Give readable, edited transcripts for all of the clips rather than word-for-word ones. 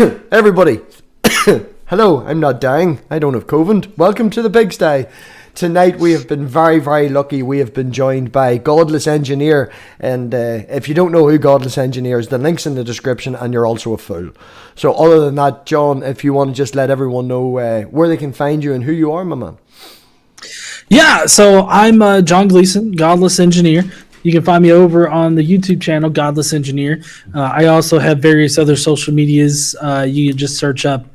Everybody, hello, I'm not dying, I don't have COVID. Welcome to the PigSty. Tonight we have been very, very lucky. We have been joined by Godless Engineer, and if you don't know who Godless Engineer is, the link's in the description, and you're also a fool. So other than that, John, if you want to just let everyone know where they can find you and who you are, my man. Yeah, so I'm John Gleason, Godless Engineer. You can find me over on the YouTube channel, Godless Engineer. I also have various other social medias. You can just search up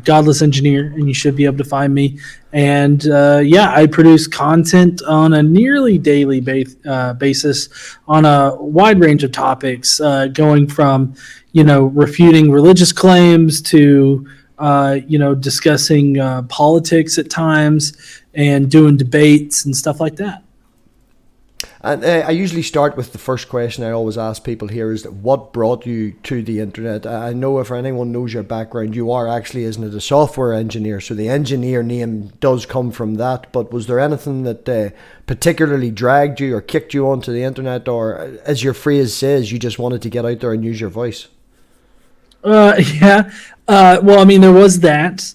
Godless Engineer, and you should be able to find me. And I produce content on a nearly daily basis on a wide range of topics, going from, refuting religious claims to, discussing politics at times and doing debates and stuff like that. And I usually start with the first question I always ask people here is, what brought you to the internet? I know if anyone knows your background, you are actually, isn't it, a software engineer, so the engineer name does come from that. But was there anything that particularly dragged you or kicked you onto the internet, or as your phrase says, you just wanted to get out there and use your voice? There was that,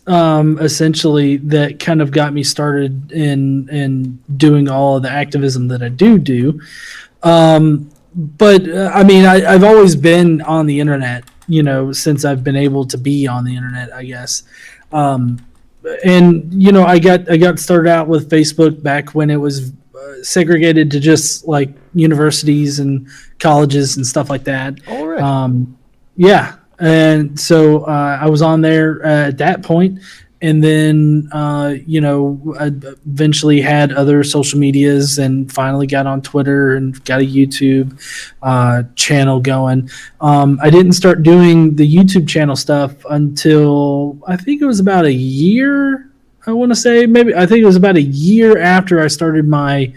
essentially, that kind of got me started in doing all of the activism that I do. I've always been on the internet, since I've been able to be on the internet, I guess. I got started out with Facebook back when it was segregated to just like universities and colleges and stuff like that. All right. And so I was on there at that point, and then I eventually had other social medias, and finally got on Twitter and got a YouTube channel going. I didn't start doing the YouTube channel stuff until I think it was about a year. I want to say I think it was about a year after I started my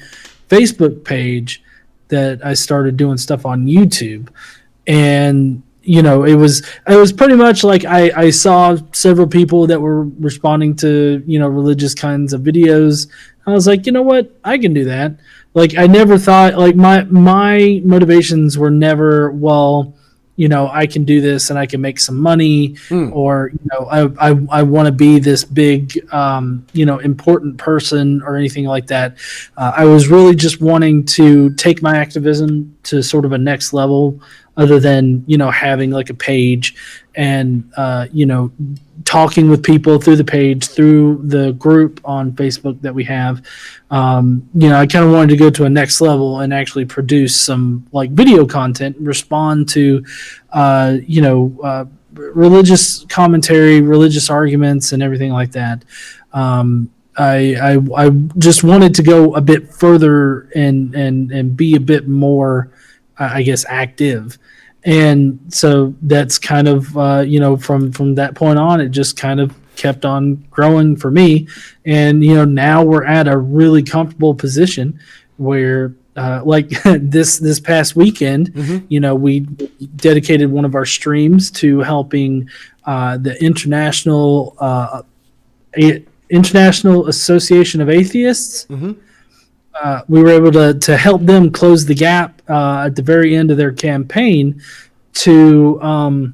Facebook page that I started doing stuff on YouTube. And it was pretty much like I saw several people that were responding to, religious kinds of videos. I was like, you know what? I can do that. Like, I never thought, like, my motivations were never, well, I can do this and I can make some money, or, I want to be this big, important person or anything like that. I was really just wanting to take my activism to sort of a next level, other than, having like a page and, talking with people through the page, through the group on Facebook that we have. I kind of wanted to go to a next level and actually produce some like video content, respond to, religious commentary, religious arguments, and everything like that. I just wanted to go a bit further and be a bit more, I guess, active. And so that's kind of, from that point on, it just kind of kept on growing for me. And, now we're at a really comfortable position where, this past weekend, we dedicated one of our streams to helping the International Association of Atheists. We were able to help them close the gap at the very end of their campaign to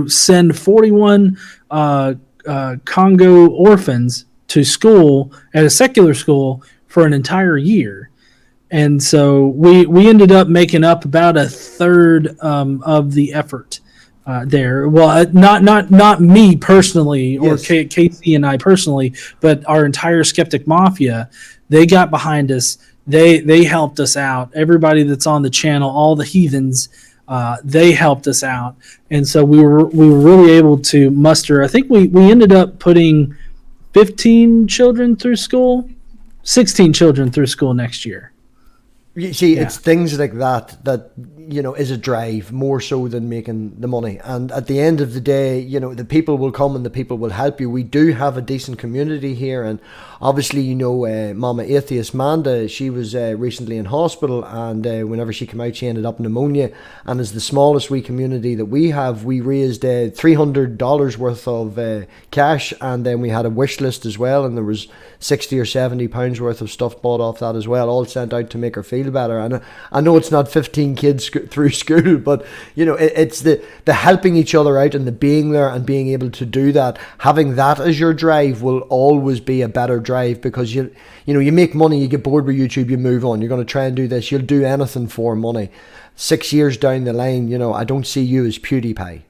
send 41 Congo orphans to school at a secular school for an entire year. And so we ended up making up about a third of the effort there. Well, not me personally, or yes. Casey and I personally, but our entire Skeptic Mafia. They got behind us. They helped us out. Everybody that's on the channel, all the heathens, they helped us out. And so we were really able to muster. I think we ended up putting 15 children through school, 16 children through school next year. You see, it's things like that is a drive more so than making the money. And at the end of the day, the people will come and the people will help you. We do have a decent community here, and obviously, Mama Atheist Manda, she was recently in hospital, and whenever she came out, she ended up in pneumonia. And as the smallest wee community that we have, we raised $300 worth of cash, and then we had a wish list as well, and there was £60 or £70 worth of stuff bought off that as well, all sent out to make her feel feel better. And I know it's not 15 kids through school, but you know, it's the helping each other out and the being there and being able to do that. Having that as your drive will always be a better drive, because you know, you make money, you get bored with YouTube, you move on. You're going to try and do this. You'll do anything for money. 6 years down the line, you know, I don't see you as PewDiePie.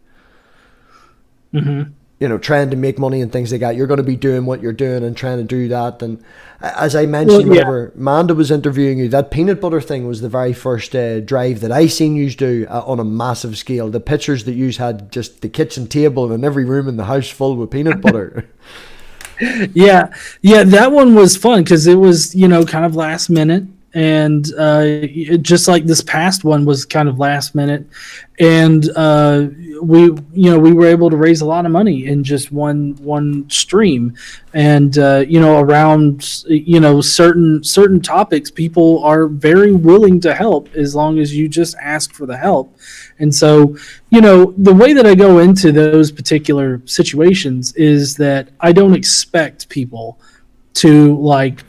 You know, trying to make money and things like that. You're going to be doing what you're doing and trying to do that. And as I mentioned, whenever Manda was interviewing you, that peanut butter thing was the very first drive that I seen you do on a massive scale. The pictures that you had, just the kitchen table and every room in the house full with peanut butter. Yeah, that one was fun because it was, you know, kind of last minute. And just like this past one was kind of last minute, and we were able to raise a lot of money in just one stream, and you know, around, you know, certain topics, people are very willing to help as long as you just ask for the help. And so, you know, the way that I go into those particular situations is that I don't expect people to like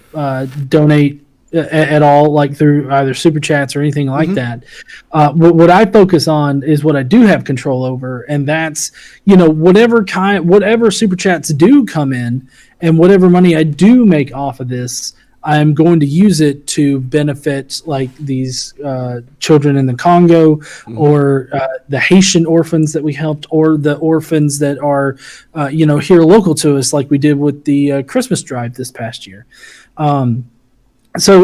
donate at all, like through either super chats or anything like that. What I focus on is what I do have control over, and that's, you know, whatever super chats do come in and whatever money I do make off of this, I'm going to use it to benefit like these children in the Congo, or the Haitian orphans that we helped, or the orphans that are you know, here local to us, like we did with the Christmas drive this past year. So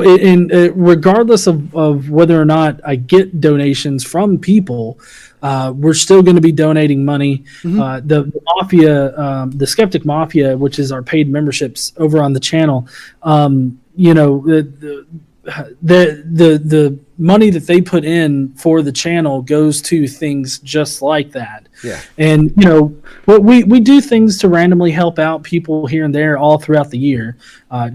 regardless of whether or not I get donations from people, we're still going to be donating money. The Mafia, the Skeptic Mafia, which is our paid memberships over on the channel, you know, the money that they put in for the channel goes to things just like that. Yeah. And you know, we do things to randomly help out people here and there all throughout the year.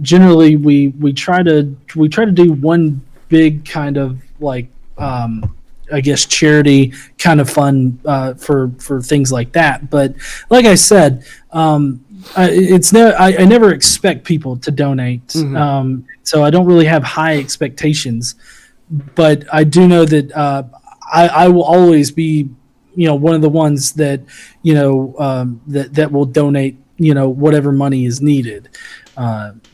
Generally, we try to do one big kind of like I guess charity kind of fun for things like that. But like I said, I never expect people to donate. So I don't really have high expectations, but I do know that I will always be, you know, one of the ones that, you know, that will donate, you know, whatever money is needed.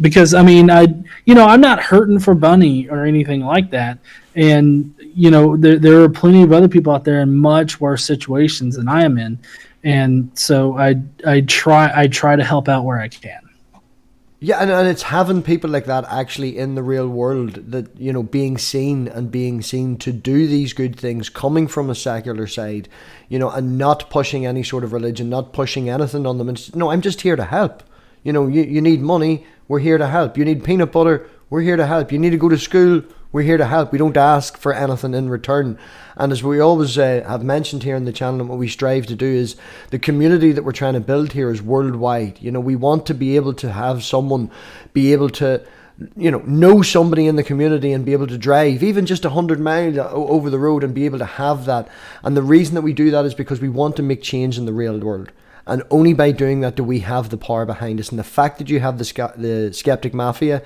Because I mean, I'm not hurting for money or anything like that. And, you know, there are plenty of other people out there in much worse situations than I am in. And so I try to help out where I can. Yeah, and it's having people like that actually in the real world, that, you know, being seen to do these good things, coming from a secular side, you know, and not pushing any sort of religion, not pushing anything on them. And no, I'm just here to help. You know, you need money, we're here to help. You need peanut butter, we're here to help. You need to go to school, we're here to help. We don't ask for anything in return. And as we always have mentioned here in the channel, and what we strive to do is the community that we're trying to build here is worldwide. You know, we want to be able to have someone be able to, you know somebody in the community and be able to drive even just 100 miles over the road and be able to have that. And the reason that we do that is because we want to make change in the real world. And only by doing that do we have the power behind us. And the fact that you have the Skeptic Mafia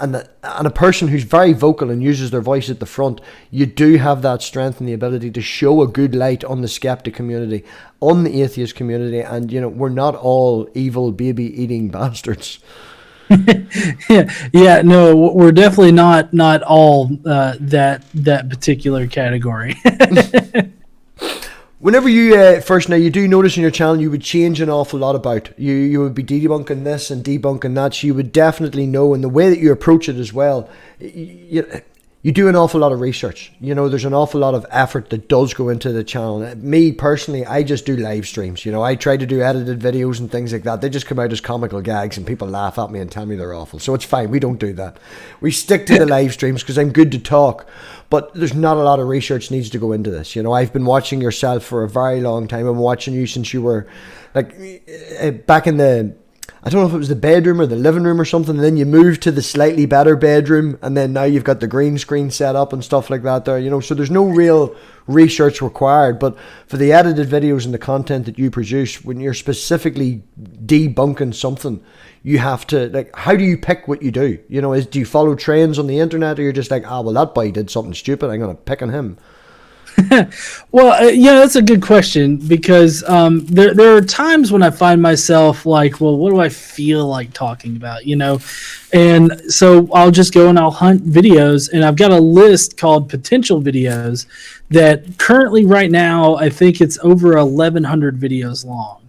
and a person who's very vocal and uses their voice at the front, you do have that strength and the ability to show a good light on the skeptic community, on the atheist community. And, you know, we're not all evil baby-eating bastards. Yeah, no, we're definitely not all that particular category. Whenever you first, now you do notice in your channel, you would change an awful lot about. You would be debunking this and debunking that, so you would definitely know, and the way that you approach it as well, you do an awful lot of research. You know, there's an awful lot of effort that does go into the channel. Me, personally, I just do live streams. You know, I try to do edited videos and things like that. They just come out as comical gags and people laugh at me and tell me they're awful. So it's fine. We don't do that. We stick to the live streams because I'm good to talk. But there's not a lot of research needs to go into this. You know, I've been watching yourself for a very long time. I'm watching you since you were, like, back in the... I don't know if it was the bedroom or the living room or something, and then you move to the slightly better bedroom, and then now you've got the green screen set up and stuff like that there, so there's no real research required. But for the edited videos and the content that you produce, when you're specifically debunking something, you have to, like, how do you pick what you do? Do you follow trends on the internet, or you're just like, well, that boy did something stupid, I'm going to pick on him? Well, that's a good question, because there are times when I find myself like, well, what do I feel like talking about, and so I'll just go and I'll hunt videos, and I've got a list called potential videos that currently right now I think it's over 1,100 videos long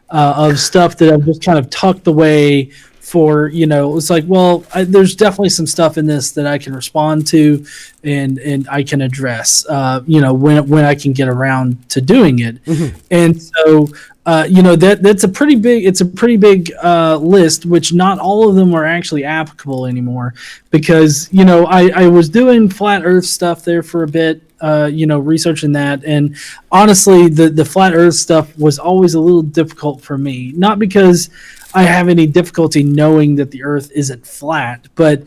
of stuff that I've just kind of tucked away for, it's like, well, there's definitely some stuff in this that I can respond to and I can address, when I can get around to doing it. Mm-hmm. And so, that's a pretty big list, which not all of them are actually applicable anymore, because, I was doing flat earth stuff there for a bit, researching that. And honestly, the flat earth stuff was always a little difficult for me, not because I have any difficulty knowing that the earth isn't flat, but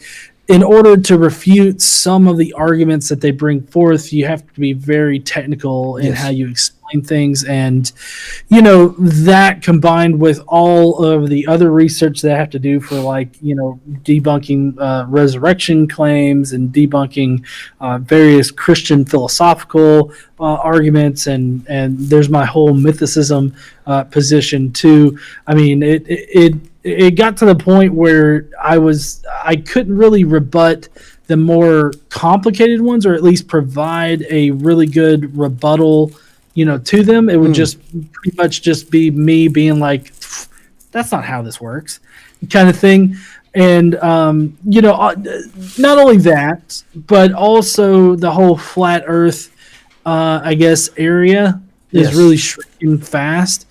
in order to refute some of the arguments that they bring forth, you have to be very technical in how you explain things. And, that combined with all of the other research that I have to do for, like, debunking resurrection claims and debunking various Christian philosophical arguments. And there's my whole mythicism position too. I mean, it got to the point where I couldn't really rebut the more complicated ones, or at least provide a really good rebuttal, to them. It would just pretty much just be me being like, that's not how this works, kind of thing. And, not only that, but also the whole flat earth, area is really shrinking fast.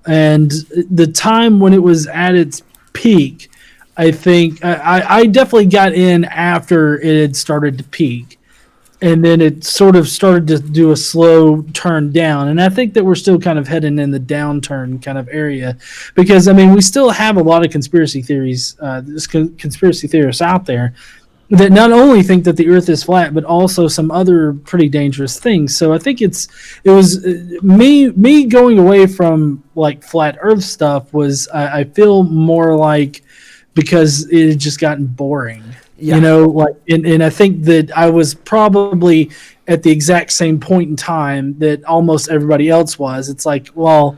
And the time when it was at its peak, I think I definitely got in after it had started to peak, and then it sort of started to do a slow turn down. And I think that we're still kind of heading in the downturn kind of area, because we still have a lot of conspiracy theories, conspiracy theorists out there that not only think that the earth is flat, but also some other pretty dangerous things. So I think it was me going away from, like, flat earth stuff was, I feel more like, because it had just gotten boring, and I think that I was probably at the exact same point in time that almost everybody else was. It's like, well,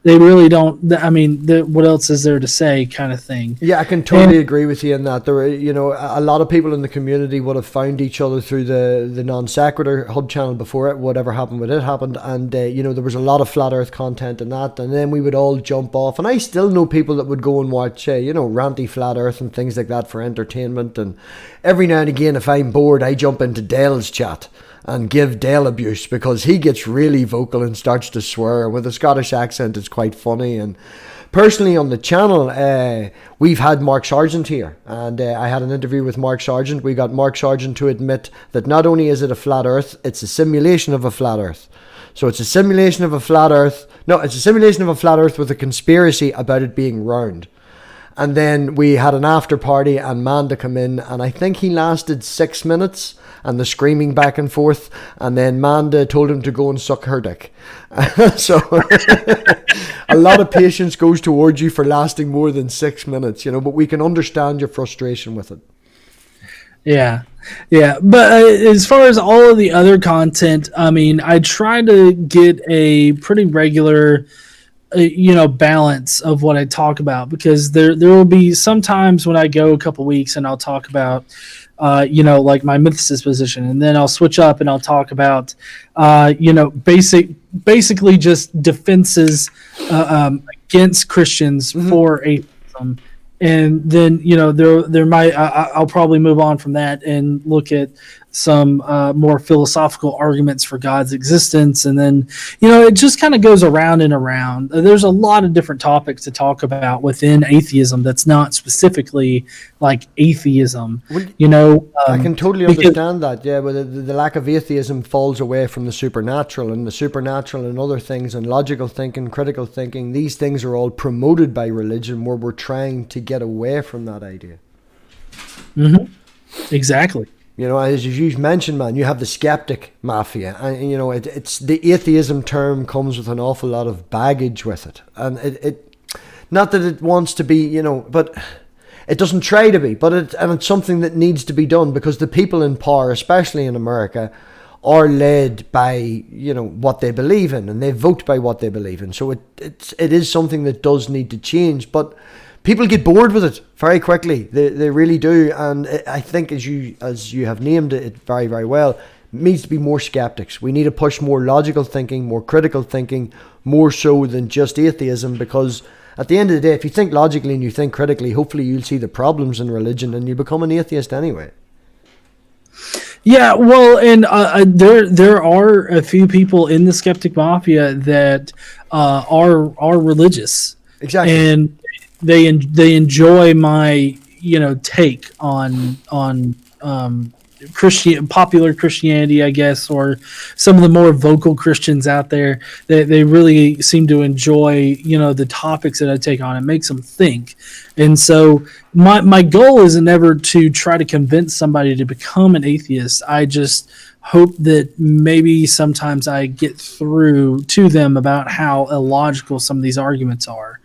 they really don't. What else is there to say, kind of thing? Yeah, I can totally agree with you in that. There were, a lot of people in the community would have found each other through the Non Sequitur hub channel before it. Whatever happened with it happened, and there was a lot of flat Earth content in that. And then we would all jump off, and I still know people that would go and watch, ranty flat Earth and things like that for entertainment. And every now and again, if I'm bored, I jump into Dale's chat and give Dale abuse, because he gets really vocal and starts to swear. With a Scottish accent, it's quite funny. And personally on the channel, we've had Mark Sargent here, and I had an interview with Mark Sargent. We got Mark Sargent to admit that not only is it a flat earth, it's a simulation of a flat earth. So it's a simulation of a flat earth. No, it's a simulation of a flat earth with a conspiracy about it being round. And then we had an after party, and Manda come in, and I think he lasted 6 minutes, and the screaming back and forth, and then Manda told him to go and suck her dick. So a lot of patience goes towards you for lasting more than 6 minutes, but we can understand your frustration with it. Yeah. But as far as all of the other content, I try to get a pretty regular balance of what I talk about, because there will be some times when I go a couple weeks and I'll talk about like my mythicist position, and then I'll switch up and I'll talk about basically just defenses against Christians for atheism. And then there might I'll probably move on from that and look at some more philosophical arguments for God's existence. And then, it just kind of goes around and around. There's a lot of different topics to talk about within atheism that's not specifically like atheism. I can totally understand that. Yeah, but the lack of atheism falls away from the supernatural, and the supernatural and other things, and logical thinking, critical thinking, these things are all promoted by religion, where we're trying to get away from that idea. Mm-hmm. Exactly. As you mentioned, man, you have the skeptic mafia, and it's the atheism term comes with an awful lot of baggage with it, and it not that it wants to be, but it doesn't try to be, but it's something that needs to be done, because the people in power, especially in America, are led by what they believe in, and they vote by what they believe in. So it is something that does need to change, but people get bored with it very quickly. They really do. And I think, as you have named it very, very well, it needs to be more skeptics. We need to push more logical thinking, more critical thinking, more so than just atheism, because at the end of the day, if you think logically and you think critically, hopefully you'll see the problems in religion and you become an atheist anyway. Yeah, well, and there are a few people in the skeptic mafia that are religious. Exactly. And they enjoy my take on popular Christianity, I guess, or some of the more vocal Christians out there. They really seem to enjoy the topics that I take on. It makes them think. And so my goal is never to try to convince somebody to become an atheist. I just hope that maybe sometimes I get through to them about how illogical some of these arguments are.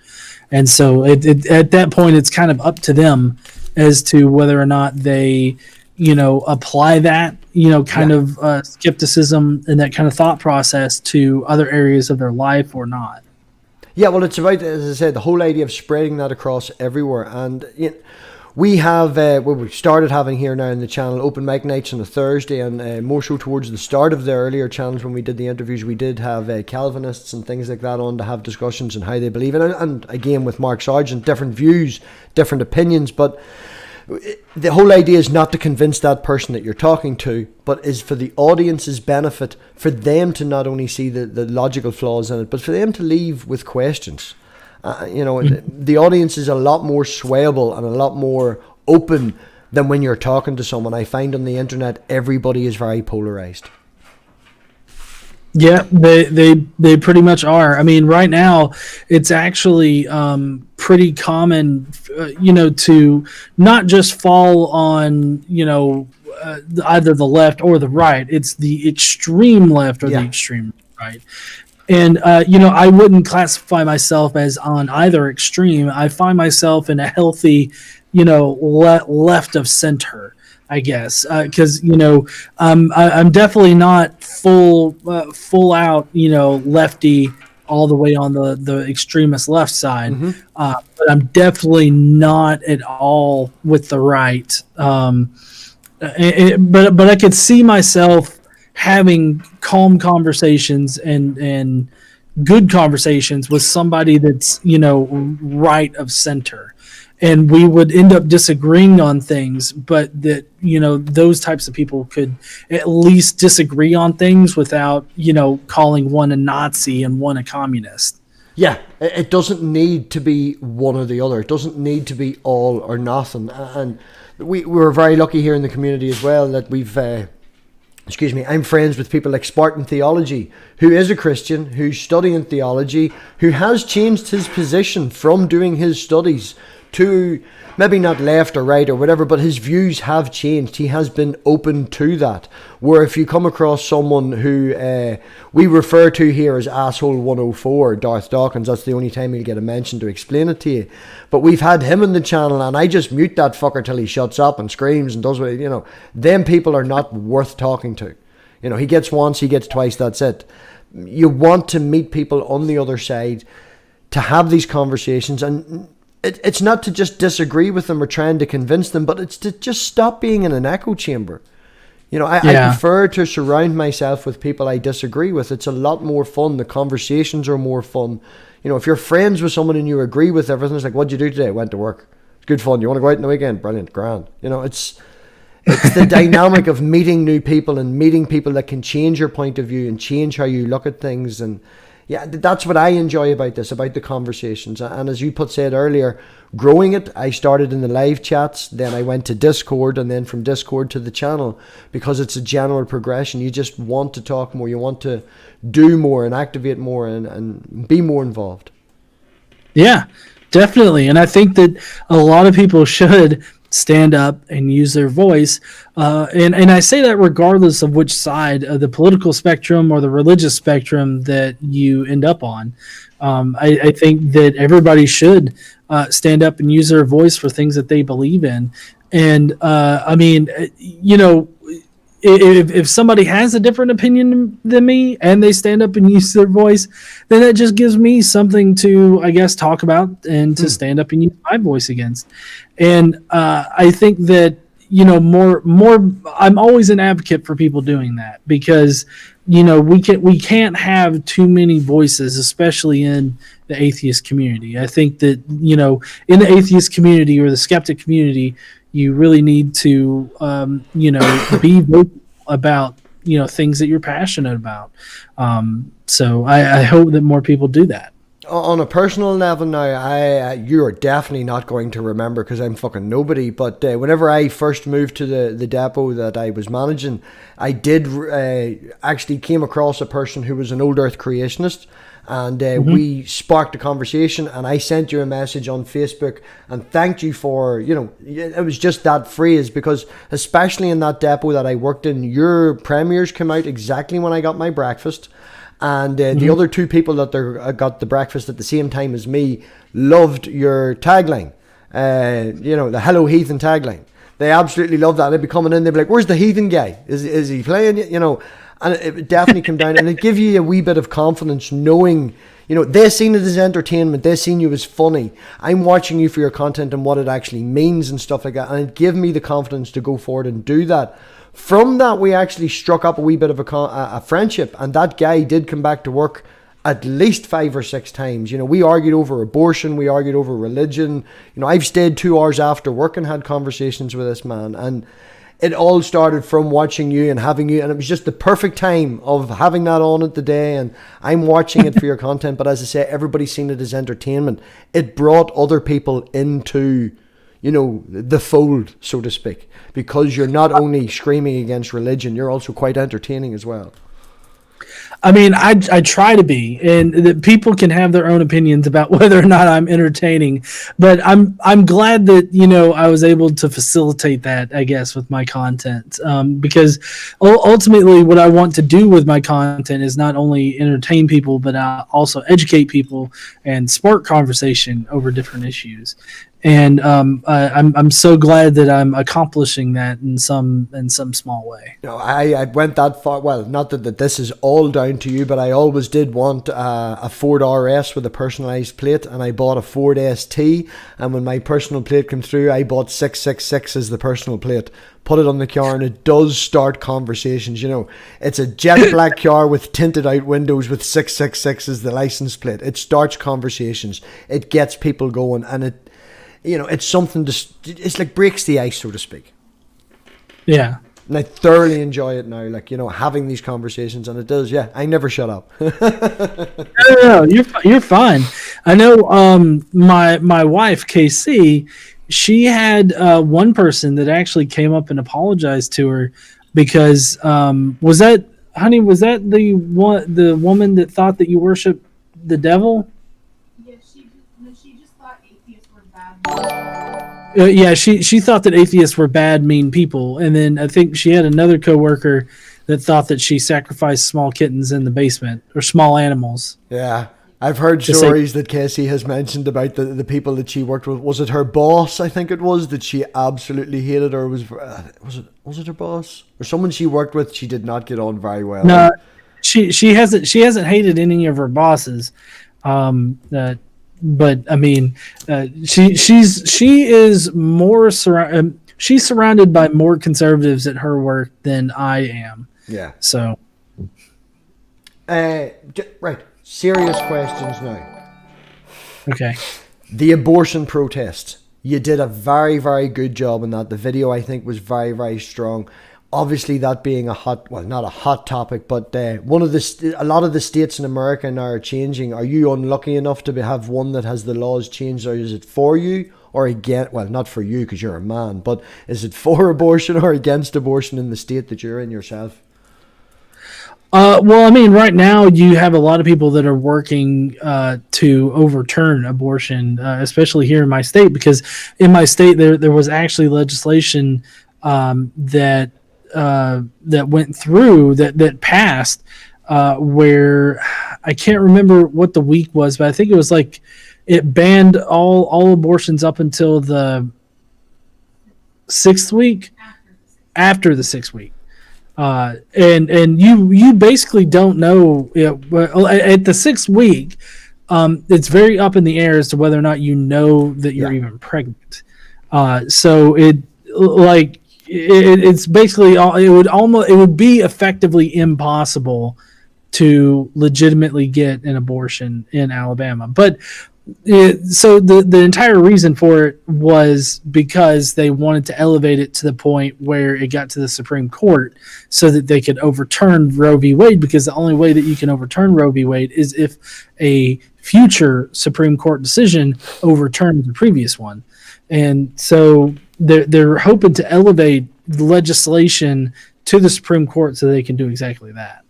And so at that point, it's kind of up to them as to whether or not they, apply that, kind of skepticism and that kind of thought process to other areas of their life or not. Yeah, well, it's about, as I said, the whole idea of spreading that across everywhere. And we have, we started having here now in the channel open mic nights on a Thursday, and more so towards the start of the earlier channels when we did the interviews, we did have Calvinists and things like that on to have discussions on how they believe. And again, with Mark Sargent, different views, different opinions, but the whole idea is not to convince that person that you're talking to, but is for the audience's benefit, for them to not only see the logical flaws in it, but for them to leave with questions. The audience is a lot more swayable and a lot more open than when you're talking to someone. I find on the internet, everybody is very polarized. Yeah, they pretty much are. I mean, right now, it's actually pretty common, to not just fall on, either the left or the right. It's the extreme left or the extreme right. And, I wouldn't classify myself as on either extreme. I find myself in a healthy, left of center, I guess, because, I'm definitely not full out, lefty all the way on the extremist left side. Mm-hmm. But I'm definitely not at all with the right. But I could see myself having calm conversations and good conversations with somebody that's, right of center. And we would end up disagreeing on things, but that, those types of people could at least disagree on things without, calling one a Nazi and one a communist. Yeah, it doesn't need to be one or the other. It doesn't need to be all or nothing. And we're very lucky here in the community as well that we've... I'm friends with people like Spartan Theology, who is a Christian, who's studying theology, who has changed his position from doing his studies to maybe not left or right or whatever, but his views have changed. He has been open to that. Where if you come across someone who we refer to here as Asshole 104, Darth Dawkins, that's the only time he'll get a mention to explain it to you. But we've had him in the channel, and I just mute that fucker till he shuts up and screams and does what, them people are not worth talking to. He gets once, he gets twice, that's it. You want to meet people on the other side to have these conversations, and it's not to just disagree with them or trying to convince them, but it's to just stop being in an echo chamber. I prefer to surround myself with people I disagree with. It's a lot more fun. The conversations are more fun. If you're friends with someone and you agree with everything, it's like, what'd you do today? Went to work. It's good fun. You want to go out in the weekend? Brilliant. Grand. It's it's the dynamic of meeting new people and meeting people that can change your point of view and change how you look at things. And yeah, that's what I enjoy about this, about the conversations. And as you said earlier, growing it, I started in the live chats, then I went to Discord, and then from Discord to the channel, because it's a general progression. You just want to talk more, you want to do more and activate more and be more involved. Yeah, definitely. And I think that a lot of people should stand up and use their voice. And I say that regardless of which side of the political spectrum or the religious spectrum that you end up on. I think that everybody should stand up and use their voice for things that they believe in. And I mean, you know, if somebody has a different opinion than me and they stand up and use their voice, then that just gives me something to, I guess, talk about and to stand up and use my voice against. And I think that, you know, more, I'm always an advocate for people doing that, because, you know, we can't have too many voices, especially in the atheist community. I think that, you know, in the atheist community or the skeptic community, you really need to, you know, be vocal about, you know, things that you're passionate about. So I hope that more people do that. On a personal level now, you are definitely not going to remember because I'm fucking nobody. But whenever I first moved to the depot that I was managing, I did actually came across a person who was an old Earth creationist. And we sparked a conversation, and I sent you a message on Facebook and thanked you for, you know, it was just that phrase, because especially in that depot that I worked in, your premieres came out exactly when I got my breakfast. And the other two people that got the breakfast at the same time as me loved your tagline, you know, the Hello Heathen tagline. They absolutely loved that. They'd be coming in, they'd be like, where's the heathen guy? Is he playing? You know, and it definitely came down, and it gave you a wee bit of confidence knowing, you know, they seen it as entertainment, they seen you as funny. I'm watching you for your content and what it actually means and stuff like that, and it gave me the confidence to go forward and do that. From that, we actually struck up a wee bit of a friendship, and that guy did come back to work at least 5 or 6 times. You know, we argued over abortion, we argued over religion. You know, I've stayed 2 hours after work and had conversations with this man, and it all started from watching you and having you, and it was just the perfect time of having that on at the day, and I'm watching it for your content. But as I say, everybody's seen it as entertainment. It brought other people into, you know, the fold, so to speak, because you're not only screaming against religion, you're also quite entertaining as well. I mean, I try to be, and that people can have their own opinions about whether or not I'm entertaining, but I'm glad that, you know, I was able to facilitate that, I guess, with my content, because ultimately what I want to do with my content is not only entertain people, but also educate people and spark conversation over different issues. And I'm so glad that I'm accomplishing that in some small way. You know, I went that far. Well, not that this is all down to you, but I always did want a Ford RS with a personalised plate, and I bought a Ford ST. And when my personal plate came through, I bought 666 as the personal plate. Put it on the car, and it does start conversations. You know, it's a jet black car with tinted out windows with 666 as the license plate. It starts conversations. It gets people going, and it. You know, it's something it's like breaks the ice, so to speak. Yeah. And I thoroughly enjoy it now, like, you know, having these conversations, and it does, yeah. I never shut up. No, you're fine. I know my wife, KC, she had one person that actually came up and apologized to her because was that the woman that thought that you worship the devil? Yeah, she thought that atheists were bad, mean people, and then I think she had another coworker that thought that she sacrificed small kittens in the basement or small animals. Yeah, I've heard stories that Casey has mentioned about the people that she worked with. Was it her boss? I think it was that she absolutely hated, or was it her boss or someone she worked with? She did not get on very well. No, she hasn't hated any of her bosses. But I mean, she is more she's surrounded by more conservatives at her work than I am. Yeah. So. Right. Serious questions now. Okay. The abortion protest. You did a very, very good job in that. The video, I think, was very, very strong. Obviously, that being a hot, well, not a hot topic, but a lot of the states in America now are changing. Are you unlucky enough to have one that has the laws changed, or is it for you or against? Well, not for you because you're a man, but is it for abortion or against abortion in the state that you're in yourself? Well, I mean, right now you have a lot of people that are working to overturn abortion, especially here in my state, because in my state there was actually legislation that went through that passed where I can't remember what the week was, but I think it was like it banned all abortions up until the 6th week, after the 6th week. And you basically don't know at the 6th week. It's very up in the air as to whether or not you know that you're even pregnant. So it's basically it would be effectively impossible to legitimately get an abortion in Alabama, but. So the entire reason for it was because they wanted to elevate it to the point where it got to the Supreme Court so that they could overturn Roe v. Wade, because the only way that you can overturn Roe v. Wade is if a future Supreme Court decision overturns the previous one. And so they're hoping to elevate legislation to the Supreme Court so they can do exactly that.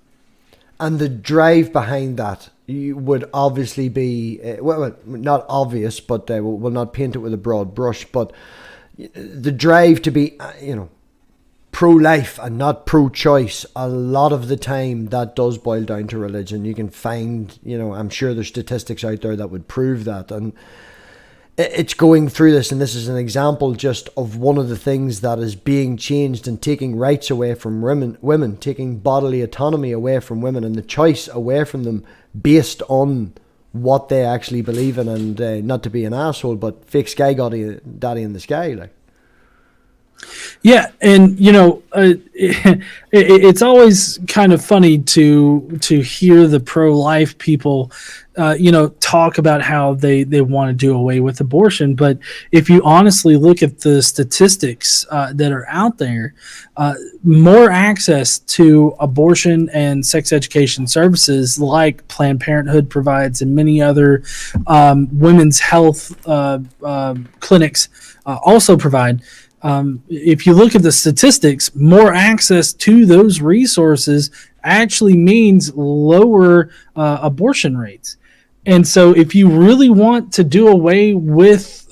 And the drive behind that would obviously be, well, not obvious, but we'll not paint it with a broad brush, but the drive to be, pro-life and not pro-choice, a lot of the time that does boil down to religion. You can find, I'm sure there's statistics out there that would prove that. And it's going through this, and this is an example just of one of the things that is being changed and taking rights away from women, taking bodily autonomy away from women and the choice away from them based on what they actually believe in. And not to be an asshole, but fake sky daddy in the sky, like. Yeah, and it's always kind of funny to hear the pro-life people, talk about how they want to do away with abortion. But if you honestly look at the statistics that are out there, more access to abortion and sex education services like Planned Parenthood provides and many other women's health clinics also provide. If you look at the statistics, more access to those resources actually means lower abortion rates. And so if you really want to do away with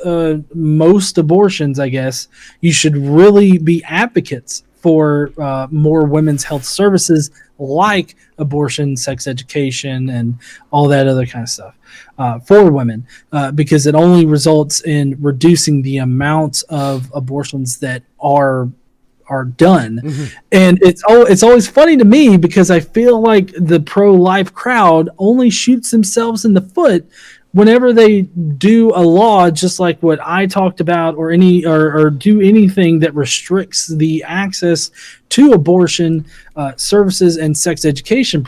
most abortions, I guess, you should really be advocates for more women's health services like abortion, sex education, and all that other kind of stuff for women, because it only results in reducing the amount of abortions that are done. Mm-hmm. And it's always funny to me because I feel like the pro-life crowd only shoots themselves in the foot whenever they do a law just like what I talked about, or do anything that restricts the access to abortion services and sex education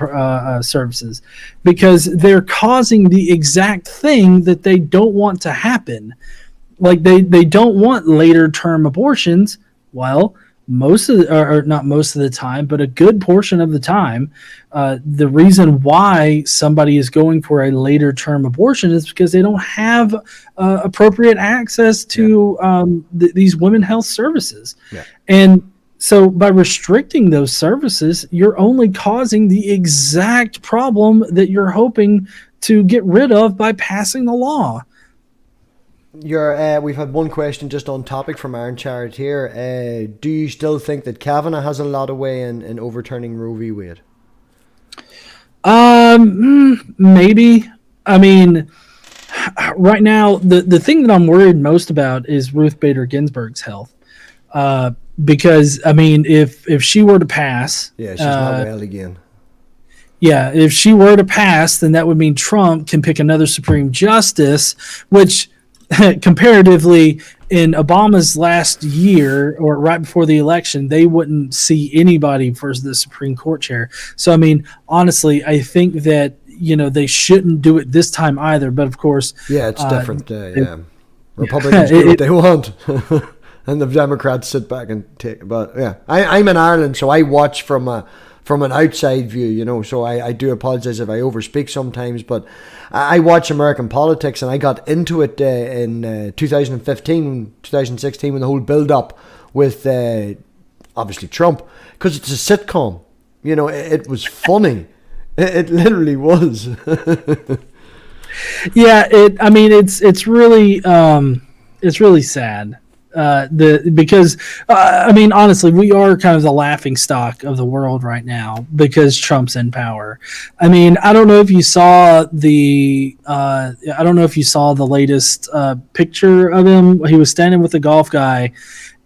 services, because they're causing the exact thing that they don't want to happen. Like they don't want later term abortions. Well, not most of the time, but a good portion of the time, the reason why somebody is going for a later term abortion is because they don't have appropriate access to these women health services. Yeah. And so by restricting those services, you're only causing the exact problem that you're hoping to get rid of by passing the law. We've had one question just on topic from Aaron Charrett here. Do you still think that Kavanaugh has a lot of way in overturning Roe v. Wade? Maybe. I mean, right now, the thing that I'm worried most about is Ruth Bader Ginsburg's health. Because, I mean, if she were to pass... Yeah, she's not well again. Yeah, if she were to pass, then that would mean Trump can pick another Supreme Justice, which... comparatively, in Obama's last year or right before the election, they wouldn't see anybody for the Supreme Court chair. So, I mean, honestly, I think that, they shouldn't do it this time either. But of course, yeah, it's different. Yeah. Republicans do what they want. And the Democrats sit back and take. But yeah, I'm in Ireland, so I watch from an outside view, you know. So I do apologize if I overspeak sometimes, but I watch American politics, and I got into it in 2015, 2016, when the whole build-up with obviously Trump, because it's a sitcom. You know, it was funny. It literally was. Yeah, it's really sad. Because I mean, honestly, we are kind of the laughing stock of the world right now because Trump's in power. I mean, I don't know if you saw the latest picture of him. He was standing with a golf guy,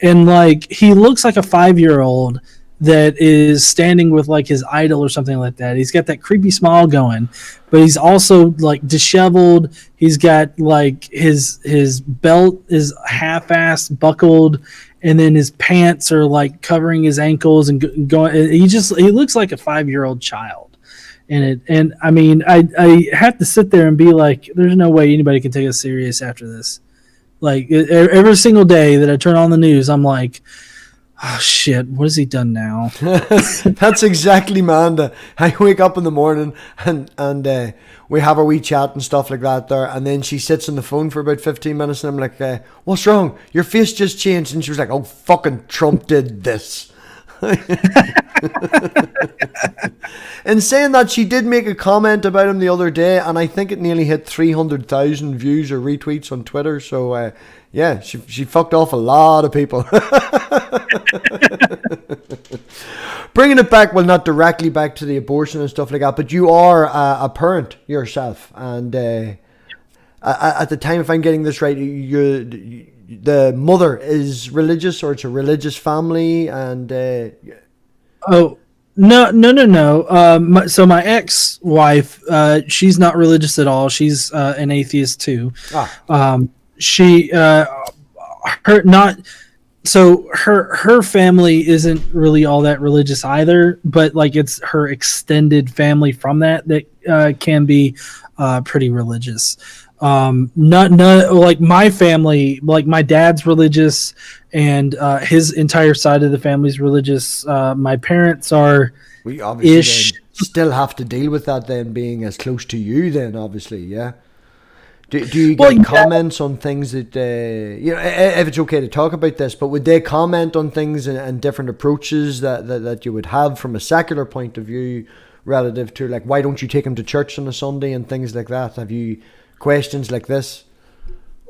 and like he looks like a 5-year-old that is standing with like his idol or something like that. He's got that creepy smile going, but he's also like disheveled. He's got like his belt is half-assed buckled, and then his pants are like covering his ankles and going. He looks like a 5-year-old child. And I mean, I have to sit there and be like, there's no way anybody can take us serious after this. Like every single day that I turn on the news, I'm like, oh shit, what has he done now? That's exactly, man. I wake up in the morning and we have a wee chat and stuff like that there, and then she sits on the phone for about 15 minutes, and I'm like, what's wrong? Your face just changed. And she was like, oh, fucking Trump did this. And saying that, she did make a comment about him the other day, and I think it nearly hit 300,000 views or retweets on Twitter. So yeah, she fucked off a lot of people. Bringing it back, well, not directly back to the abortion and stuff like that, but you are a parent yourself, and at the time, if I'm getting this right, the mother is religious, or it's a religious family, and oh. No. So my ex-wife, she's not religious at all. She's an atheist too. Her family isn't really all that religious either, but like it's her extended family from that can be pretty religious. Not like my family, like my dad's religious, and his entire side of the family's religious. My parents are. We obviously still have to deal with that then, being as close to you. Then obviously, yeah. Do you get comments on things that you know? If it's okay to talk about this, but would they comment on things and different approaches that you would have from a secular point of view, relative to like, why don't you take him to church on a Sunday and things like that? Have you questions like this?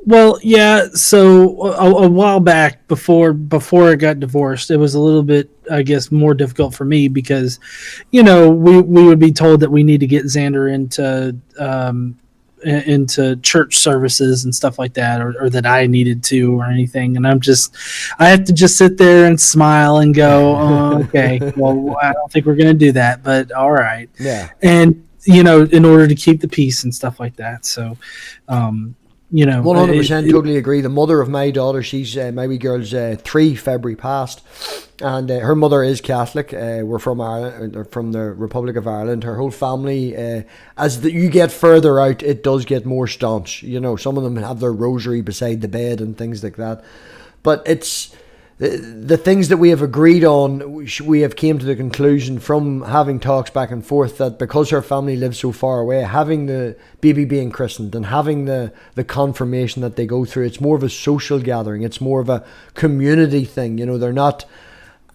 Well, yeah. So a while back, before I got divorced, it was a little bit, I guess, more difficult for me because, you know, we would be told that we need to get Xander into church services and stuff like that, or that I needed to, or anything. And I have to just sit there and smile and go, oh, okay, well, I don't think we're going to do that, but all right. Yeah. And, you know, in order to keep the peace and stuff like that. So, you know, 100% totally agree. The mother of my daughter, she's my wee girl's 3 February past, and her mother is Catholic. We're from Ireland, from the Republic of Ireland. Her whole family, you get further out, it does get more staunch. You know, some of them have their rosary beside the bed and things like that. But it's the things that we have agreed on. We have came to the conclusion from having talks back and forth that because her family lives so far away, having the baby being christened and having the confirmation that they go through, it's more of a social gathering. It's more of a community thing. You know, they're not,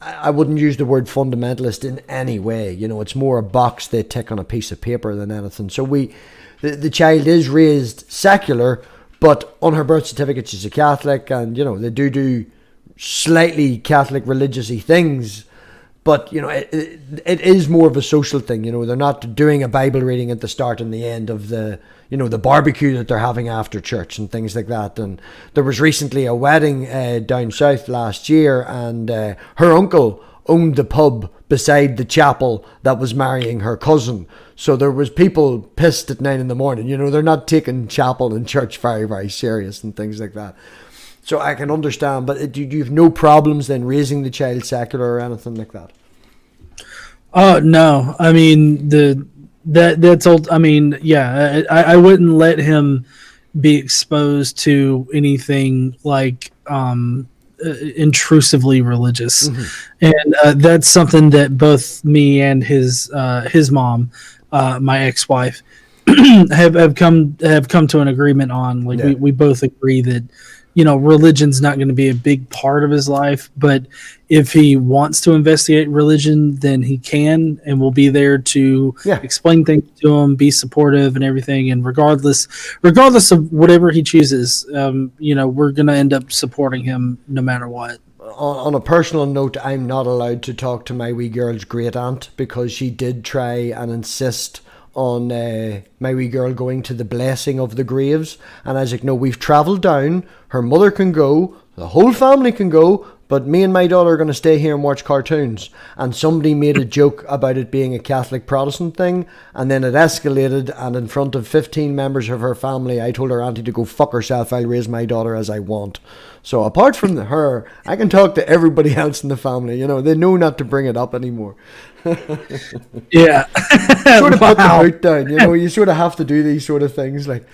I wouldn't use the word fundamentalist in any way. You know, it's more a box they tick on a piece of paper than anything. So the child is raised secular, but on her birth certificate she's a Catholic, and you know, they do slightly Catholic religious-y things, but you know, it is more of a social thing. You know, they're not doing a Bible reading at the start and the end of the, you know, the barbecue that they're having after church and things like that. And there was recently a wedding down south last year, and her uncle owned the pub beside the chapel that was marrying her cousin. So there was people pissed at 9 a.m. You know, they're not taking chapel and church very, very serious and things like that. So I can understand, but do you have no problems then raising the child secular or anything like that? Oh no, I mean that's old. I mean, yeah, I wouldn't let him be exposed to anything like intrusively religious. And that's something that both me and his mom, my ex-wife, have come to an agreement on. Like we both agree that, you know, religion's not going to be a big part of his life, but if he wants to investigate religion, then he can, and we'll be there to explain things to him, be supportive and everything. And regardless of whatever he chooses, you know, we're going to end up supporting him no matter what. On a personal note, I'm not allowed to talk to my wee girl's great aunt because she did try and insist on my wee girl going to the blessing of the graves, and I was like, no, we've travelled down, her mother can go, the whole family can go, but me and my daughter are going to stay here and watch cartoons. And somebody made a joke about it being a Catholic Protestant thing, and then it escalated, and in front of 15 members of her family, I told her auntie to go fuck herself, I'll raise my daughter as I want. So apart from her, I can talk to everybody else in the family, you know, they know not to bring it up anymore. Yeah. Sort of put the foot down, you know, you sort of have to do these sort of things, like...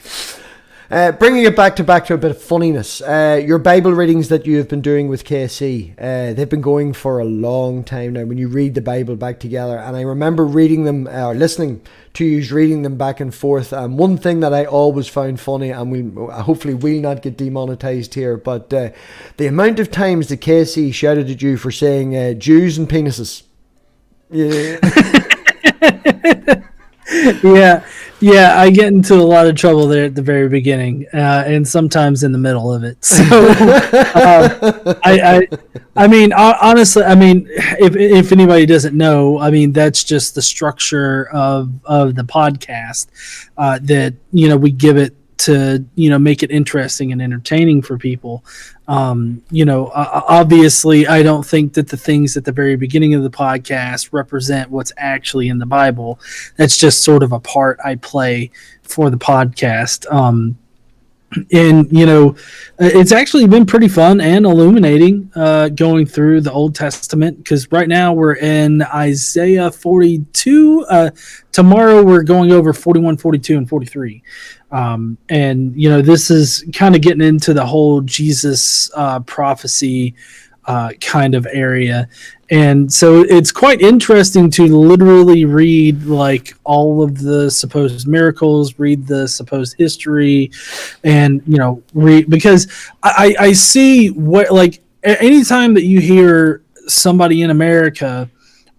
bringing it back to a bit of funniness, your Bible readings that you have been doing with KC, they've been going for a long time now, when you read the Bible back together, and I remember reading them, or listening to you reading them back and forth, and one thing that I always found funny, and hopefully we'll not get demonetized here, but the amount of times that KC shouted at you for saying Jews and penises. Yeah. Yeah, I get into a lot of trouble there at the very beginning, and sometimes in the middle of it. So, I mean, honestly, I mean, if anybody doesn't know, I mean, that's just the structure of the podcast, that, you know, we give it to, you know, make it interesting and entertaining for people. You know, obviously, I don't think that the things at the very beginning of the podcast represent what's actually in the Bible. That's just sort of a part I play for the podcast. And, you know, it's actually been pretty fun and illuminating going through the Old Testament, because right now we're in Isaiah 42. Tomorrow we're going over 41, 42, and 43. And, you know, this is kind of getting into the whole Jesus prophecy kind of area. And so it's quite interesting to literally read like all of the supposed miracles, read the supposed history, and, you know, because I see what, like, anytime that you hear somebody in America,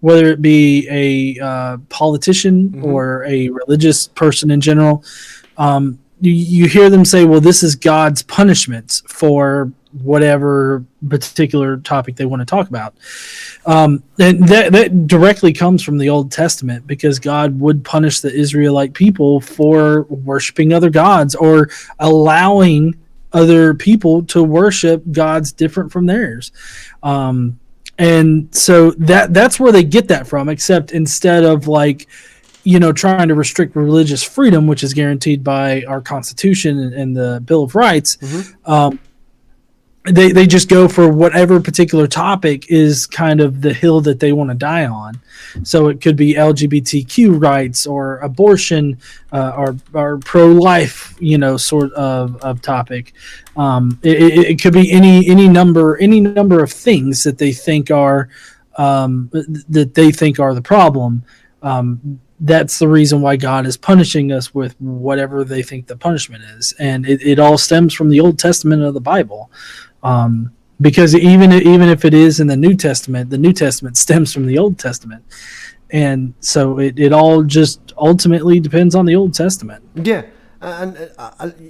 whether it be a politician or a religious person in general, you hear them say, well, this is God's punishments for whatever particular topic they want to talk about. And that directly comes from the Old Testament, because God would punish the Israelite people for worshiping other gods or allowing other people to worship gods different from theirs. And so that's where they get that from, except instead of, like, you know, trying to restrict religious freedom, which is guaranteed by our Constitution and the Bill of Rights, they just go for whatever particular topic is kind of the hill that they want to die on. So it could be LGBTQ rights or abortion, or pro-life, you know, sort of topic. It could be any number of things that they think are the problem. That's the reason why God is punishing us with whatever they think the punishment is. And it all stems from the Old Testament of the Bible. Because even if it is in the New Testament stems from the Old Testament. And so it all just ultimately depends on the Old Testament. Yeah. And,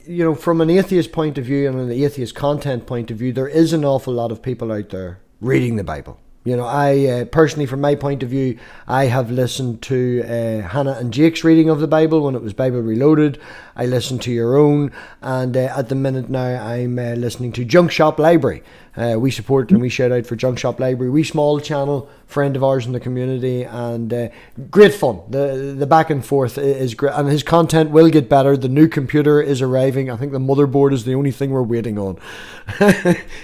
you know, from an atheist point of view and an atheist content point of view, there is an awful lot of people out there reading the Bible. You know, I personally, from my point of view, I have listened to Hannah and Jake's reading of the Bible when it was Bible Reloaded. I listened to your own, and at the minute now I'm listening to Junk Shop Library. We support and we shout out for Junk Shop Library. We small channel, friend of ours in the community, and great fun. The back and forth is great, and his content will get better. The new computer is arriving. I think the motherboard is the only thing we're waiting on.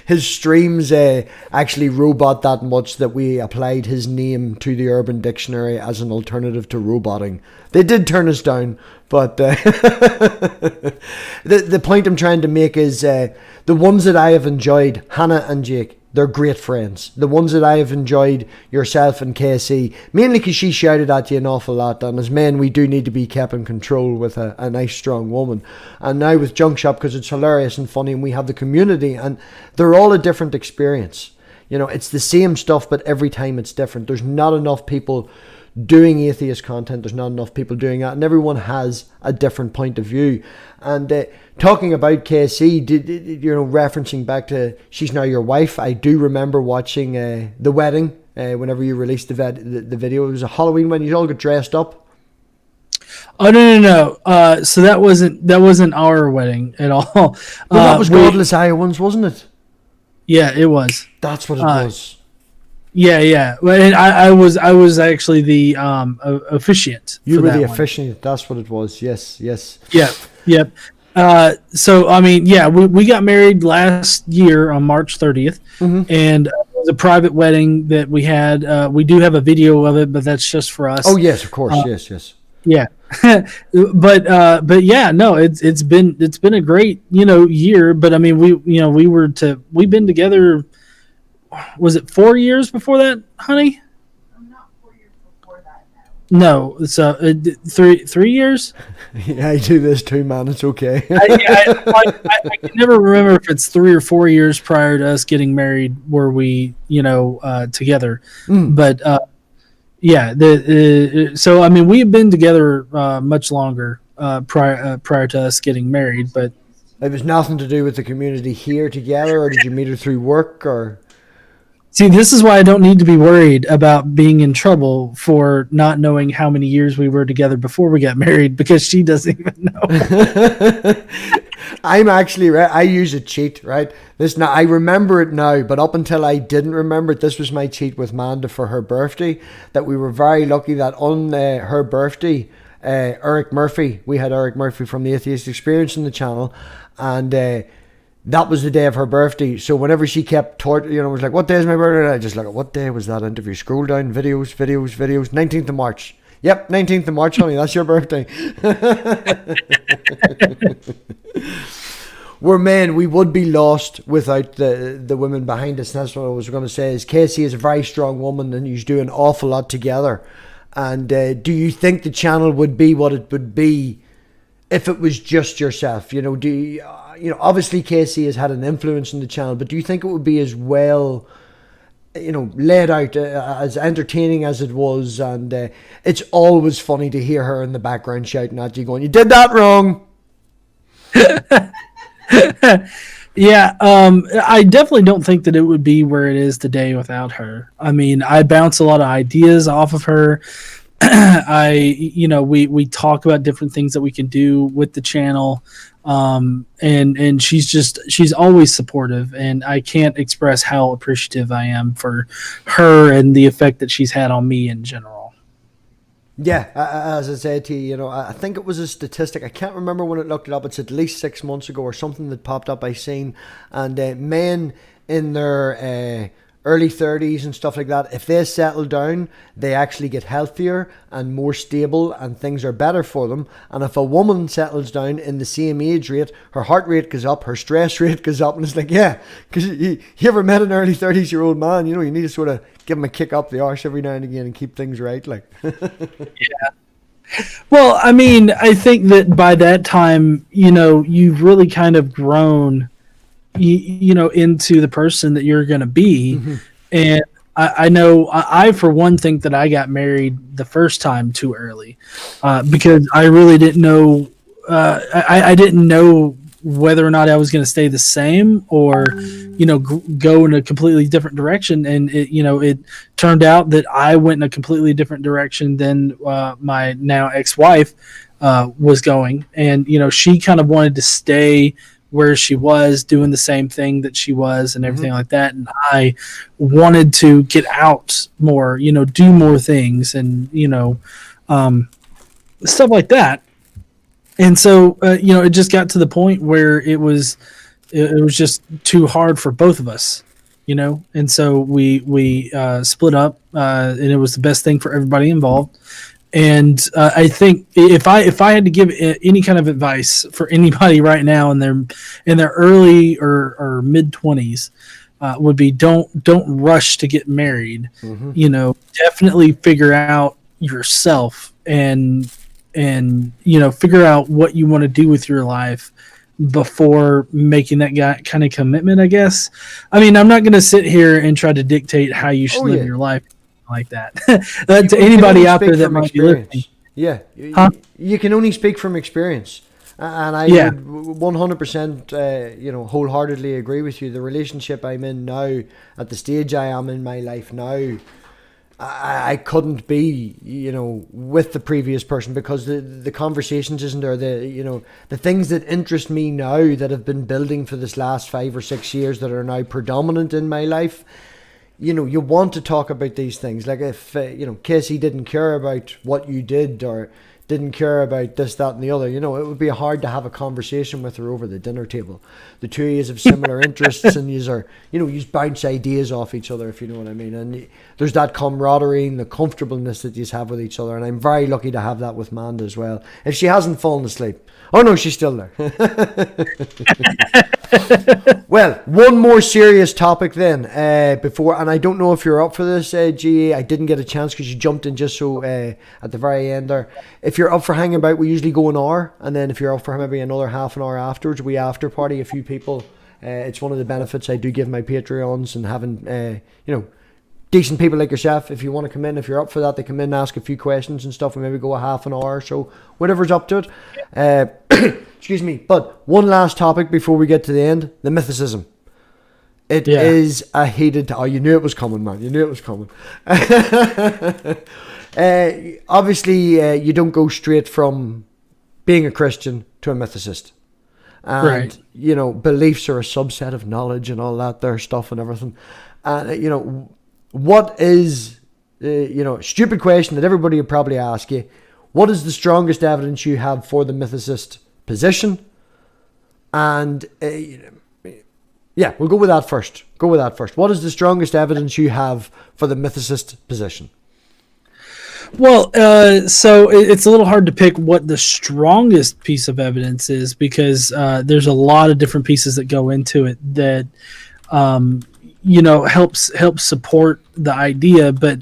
His streams actually robot that much much that we applied his name to the Urban Dictionary as an alternative to roboting. They did turn us down, but the point I'm trying to make is the ones that I have enjoyed, Hannah and Jake, they're great friends. The ones that I have enjoyed, yourself and Casey, mainly because she shouted at you an awful lot, and as men we do need to be kept in control with a nice strong woman. And now with Junk Shop, because it's hilarious and funny and we have the community, and they're all a different experience. You know, it's the same stuff, but every time it's different. There's not enough people doing atheist content. There's not enough people doing that, and everyone has a different point of view. And talking about KC, referencing back to she's now your wife, I do remember watching the wedding whenever you released the video. It was a Halloween when you all got dressed up. Oh no! So that wasn't our wedding at all. Well, that was Godless Iowans, wasn't it? Yeah, it was. That's what it was. Yeah. Well, and I was actually the officiant. You were the officiant. That's what it was. Yes. Yep. So I mean, yeah, we got married last year on March 30th, and it was a private wedding that we had. We do have a video of it, but that's just for us. Oh yes, of course. Yes. Yeah, but yeah, no, it's been a great year. But I mean, we've been together. Was it 4 years before that, honey? I'm not 4 years before that. No, it's 3 years. Yeah, I do this too, man. It's okay. I can never remember if it's 3 or 4 years prior to us getting married were we together. But yeah, so I mean we've been together much longer prior to us getting married, but it was nothing to do with the community here together, or did you meet her through work, or? See, this is why I don't need to be worried about being in trouble for not knowing how many years we were together before we got married, because she doesn't even know. I'm actually, I use a cheat, right? I remember it now, but up until I didn't remember it, this was my cheat with Manda for her birthday, that we were very lucky that on her birthday, Eric Murphy, we had Eric Murphy from the Atheist Experience in the channel, and that was the day of her birthday. So whenever she kept was like, what day is my birthday? And I just like, what day was that interview? Scroll down, videos, 19th of March. Yep, 19th of March, honey, that's your birthday. We're men, we would be lost without the women behind us. And that's what I was going to say, is Casey is a very strong woman and you do an awful lot together. And do you think the channel would be what it would be if it was just yourself? Obviously Casey has had an influence in the channel, but do you think it would be as well, laid out, as entertaining as it was? And it's always funny to hear her in the background shouting at you, going, "You did that wrong." Yeah, I definitely don't think that it would be where it is today without her. I mean, I bounce a lot of ideas off of her. We talk about different things that we can do with the channel. And she's always supportive, and I can't express how appreciative I am for her and the effect that she's had on me in general. Yeah, as I said to you, I think it was a statistic. I can't remember when it looked it up. It's at least 6 months ago or something that popped up I seen. And men in their early 30s and stuff like that, if they settle down, they actually get healthier and more stable, and things are better for them. And if a woman settles down in the same age rate, her heart rate goes up, her stress rate goes up. And it's like, yeah, because you ever met an early 30s-year-old man, you need to sort of give him a kick up the arse every now and again and keep things right. Like, yeah. Well, I mean, I think that by that time, you've really kind of grown into the person that you're going to be. And I know I for one think that I got married the first time too early, because I really didn't know I didn't know whether or not I was going to stay the same or go in a completely different direction. And it turned out that I went in a completely different direction than my now ex-wife was going. And she kind of wanted to stay where she was, doing the same thing that she was and everything like that. And I wanted to get out more, do more things and, stuff like that. And so, it just got to the point where it was just too hard for both of us. And so we split up, and it was the best thing for everybody involved. And I think if I had to give any kind of advice for anybody right now in their early or mid 20s, would be don't rush to get married. Definitely figure out yourself and figure out what you want to do with your life before making that kind of commitment, I guess. I mean, I'm not going to sit here and try to dictate how you should live your life like that. To anybody out there that might be listening. Yeah. You can only speak from experience. And I would 100%, wholeheartedly agree with you. The relationship I'm in now, at the stage I am in my life now, I couldn't be, with the previous person, because the conversations isn't there. The things that interest me now that have been building for this last 5 or 6 years that are now predominant in my life. You want to talk about these things. Like if, Casey didn't care about what you did or didn't care about this, that, and the other, it would be hard to have a conversation with her over the dinner table. The two of you have similar interests, and you bounce ideas off each other, if you know what I mean. And there's that camaraderie and the comfortableness that you have with each other. And I'm very lucky to have that with Manda as well. If she hasn't fallen asleep. Oh no, she's still there. Well, one more serious topic then, before, and I don't know if you're up for this, GA. I didn't get a chance because you jumped in just so at the very end there. If you're up for hanging about, we usually go an hour, and then if you're up for maybe another half an hour afterwards, we after party a few people. It's one of the benefits I do give my Patreons, and having decent people like yourself. If you want to come in, if you're up for that, they come in and ask a few questions and stuff, and maybe go a half an hour or so, whatever's up to it. Excuse me. But one last topic before we get to the end: the mythicism. It is a heated. Oh, you knew it was coming, man. You knew it was coming. Obviously, you don't go straight from being a Christian to a mythicist. And, beliefs are a subset of knowledge and all that there stuff and everything. And, what is, stupid question that everybody would probably ask you. What is the strongest evidence you have for the mythicist position? And, we'll go with that first. What is the strongest evidence you have for the mythicist position? Well, so it's a little hard to pick what the strongest piece of evidence is, because there's a lot of different pieces that go into it that helps support the idea. But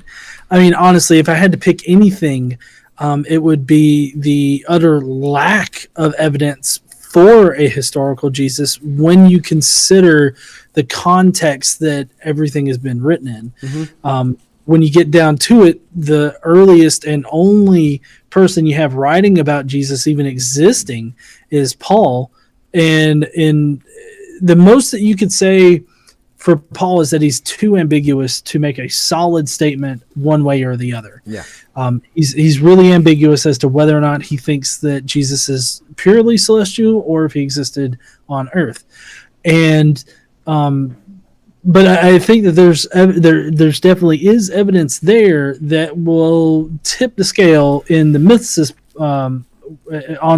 I mean, honestly, if I had to pick anything, it would be the utter lack of evidence for a historical Jesus when you consider the context that everything has been written in. Mm-hmm. When you get down to it, the earliest and only person you have writing about Jesus even existing is Paul. And in the most that you could say for Paul is that he's too ambiguous to make a solid statement one way or the other. Yeah. He's really ambiguous as to whether or not he thinks that Jesus is purely celestial or if he existed on earth. And but I think that there's definitely is evidence there that will tip the scale in the mythicist on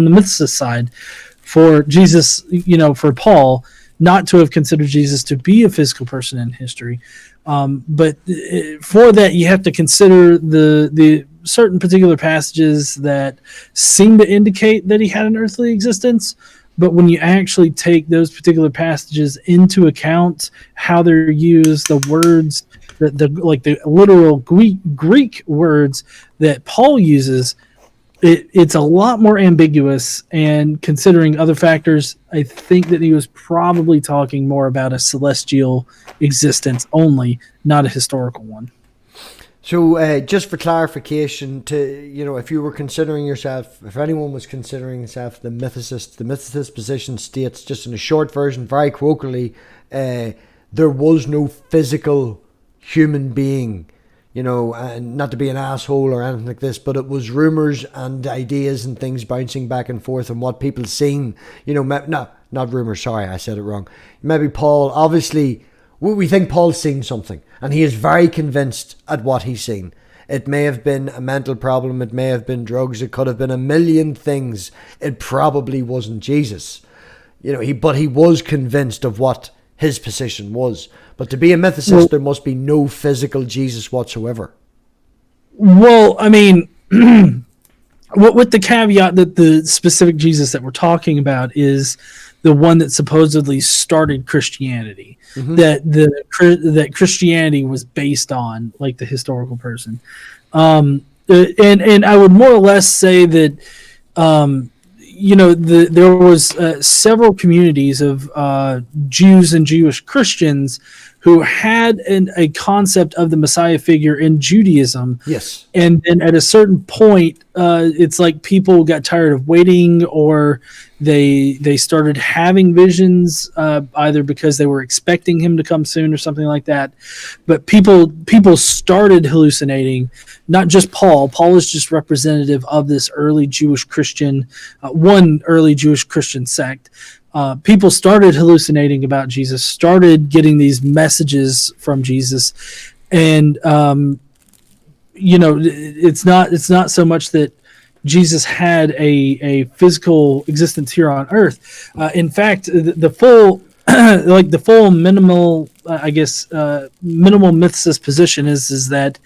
the mythicist side for Jesus, for Paul not to have considered Jesus to be a physical person in history. But for that, you have to consider the certain particular passages that seem to indicate that he had an earthly existence. But when you actually take those particular passages into account, how they're used, the words, the literal Greek words that Paul uses, it's a lot more ambiguous. And considering other factors, I think that he was probably talking more about a celestial existence only, not a historical one. So just for clarification, if you were considering yourself, if anyone was considering himself the mythicist position states, just in a short version, very colloquially, there was no physical human being, and not to be an asshole or anything like this, but it was rumors and ideas and things bouncing back and forth and what people seen, not rumors, sorry, I said it wrong. Maybe Paul, obviously, we think Paul's seen something, and he is very convinced at what he's seen. It may have been a mental problem, it may have been drugs, it could have been a million things. It probably wasn't Jesus. But he was convinced of what his position was. But to be a mythicist, there must be no physical Jesus whatsoever. Well, I mean, with the caveat that the specific Jesus that we're talking about is the one that supposedly started Christianity, that Christianity was based on, like the historical person. And I would more or less say that, there was several communities of Jews and Jewish Christians who had a concept of the Messiah figure in Judaism. Yes. And then at a certain point, it's like people got tired of waiting, or they started having visions, either because they were expecting him to come soon or something like that. But people started hallucinating. Not just Paul. Paul is just representative of this early Jewish Christian, one early Jewish Christian sect. People started hallucinating about Jesus, started getting these messages from Jesus, and it's not so much that Jesus had a physical existence here on earth. In fact, the full the full minimal minimal mythicist position is that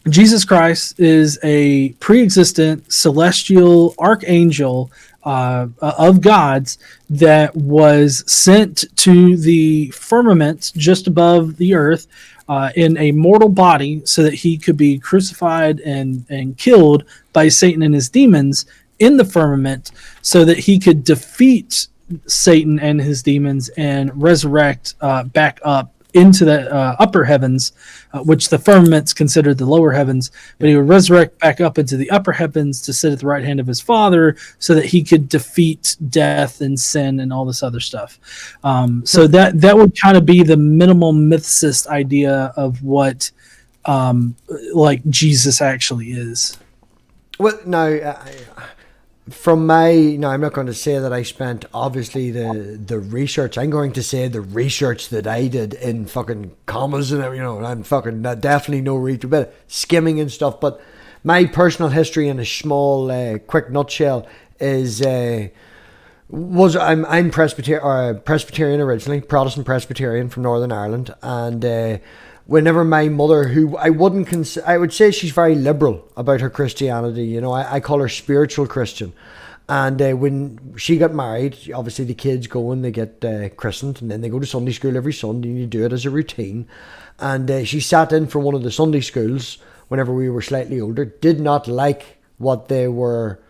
Jesus Christ is a pre-existent celestial archangel of God's that was sent to the firmament just above the earth in a mortal body so that he could be crucified and killed by Satan and his demons in the firmament so that he could defeat Satan and his demons and resurrect back up into the upper heavens, which the firmament's considered the lower heavens, but he would resurrect back up into the upper heavens to sit at the right hand of his Father so that he could defeat death and sin and all this other stuff. So that would kind of be the minimal mythicist idea of what like Jesus actually is. Well, now, I'm not going to say that I spent obviously the research. I'm going to say the research that I did in fucking commas and I'm fucking definitely no research, but skimming and stuff. But my personal history in a small, quick nutshell is I'm Presbyterian originally, Protestant Presbyterian from Northern Ireland, and whenever my mother, who I would say she's very liberal about her Christianity, I call her spiritual Christian. And when she got married, obviously the kids go and they get christened, and then they go to Sunday school every Sunday, and you do it as a routine. And she sat in for one of the Sunday schools whenever we were slightly older, did not like what they were,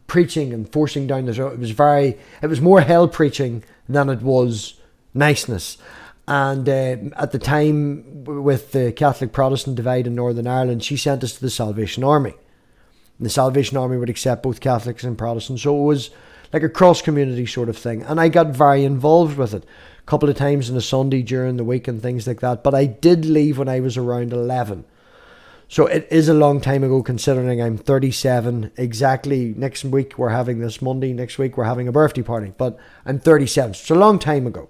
preaching and forcing down the throat. It was more hell preaching than it was niceness. And at the time, with the Catholic-Protestant divide in Northern Ireland, she sent us to the Salvation Army. And the Salvation Army would accept both Catholics and Protestants. So it was like a cross-community sort of thing. And I got very involved with it a couple of times on a Sunday during the week and things like that. But I did leave when I was around 11. So it is a long time ago, considering I'm 37. Exactly next week, we're having this Monday. Next week, we're having a birthday party. But I'm 37. So it's a long time ago.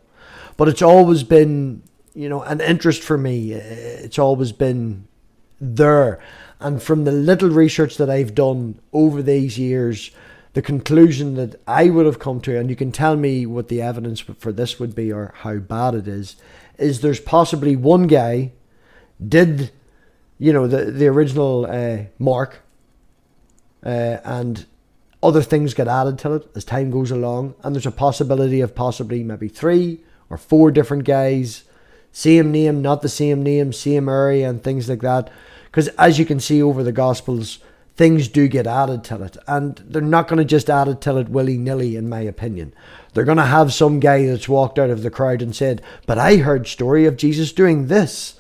But it's always been, an interest for me. It's always been there. And from the little research that I've done over these years, the conclusion that I would have come to, and you can tell me what the evidence for this would be or how bad it is there's possibly one guy did, the original mark, and other things get added to it as time goes along. And there's a possibility of possibly maybe 3 or 4 different guys, same name, not the same name, same area and things like that. Because as you can see over the Gospels, things do get added to it. And they're not going to just add it to it willy-nilly, in my opinion. They're going to have some guy that's walked out of the crowd and said, but I heard story of Jesus doing this.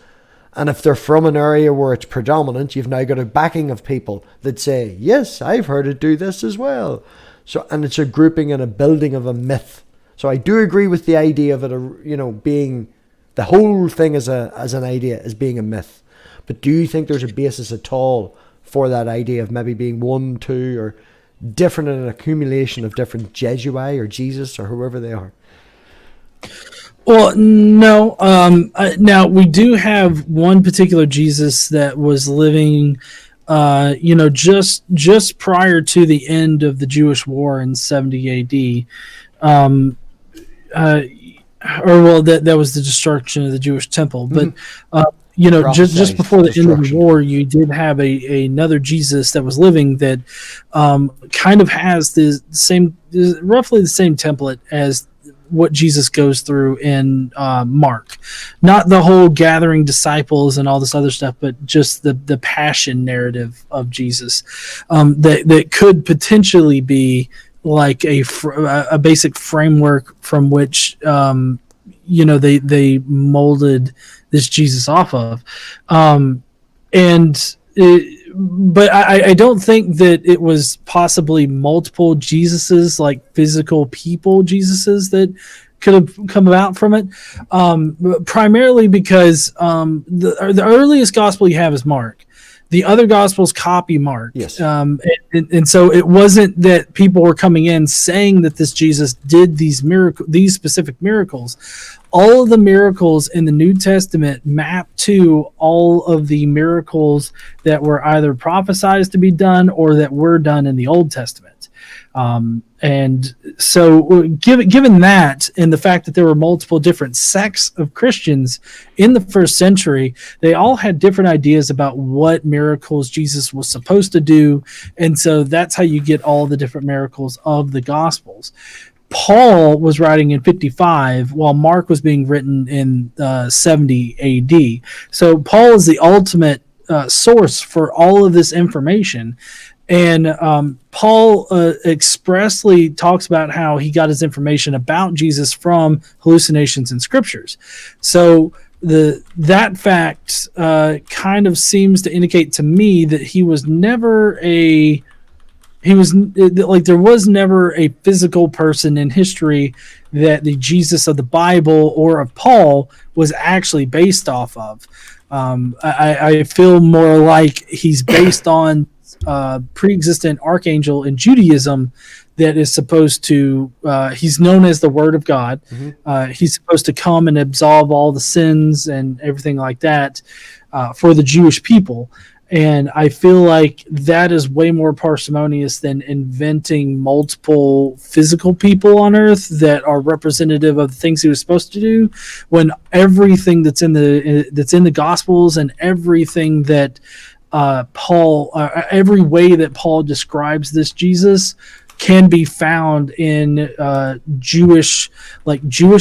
And if they're from an area where it's predominant, you've now got a backing of people that say, yes, I've heard it do this as well. So, and it's a grouping and a building of a myth. So I do agree with the idea of it, being the whole thing as an idea as being a myth. But do you think there's a basis at all for that idea of maybe being 1, 2, or different in an accumulation of different Jesuai or Jesus or whoever they are? Well, no. Now, we do have one particular Jesus that was living, just prior to the end of the Jewish War in 70 AD. that was the destruction of the Jewish temple. But just before the end of the war, you did have another Jesus that was living that kind of has roughly the same template as what Jesus goes through in Mark. Not the whole gathering disciples and all this other stuff, but just the passion narrative of Jesus that could potentially be like a basic framework from which they molded this Jesus off of. But I don't think that it was possibly multiple Jesuses, like physical people Jesuses, that could have come about from it. Primarily because the earliest gospel you have is Mark. The other gospels copy Mark. Yes. And so it wasn't that people were coming in saying that this Jesus did these specific miracles. All of the miracles in the New Testament map to all of the miracles that were either prophesied to be done or that were done in the Old Testament. And so given that, and the fact that there were multiple different sects of Christians in the first century, they all had different ideas about what miracles Jesus was supposed to do. And so that's how you get all the different miracles of the Gospels. Paul was writing in 55 while Mark was being written in 70 AD. So Paul is the ultimate source for all of this information. And Paul expressly talks about how he got his information about Jesus from hallucinations in scriptures. So that fact kind of seems to indicate to me that there was never a physical person in history that the Jesus of the Bible or of Paul was actually based off of. I feel more like he's based on pre-existent archangel in Judaism that is supposed to he's known as the Word of God. Mm-hmm. He's supposed to come and absolve all the sins and everything like that for the Jewish people. And I feel like that is way more parsimonious than inventing multiple physical people on Earth that are representative of the things he was supposed to do, when everything that's in the Gospels and everything that every way that Paul describes this Jesus can be found in Jewish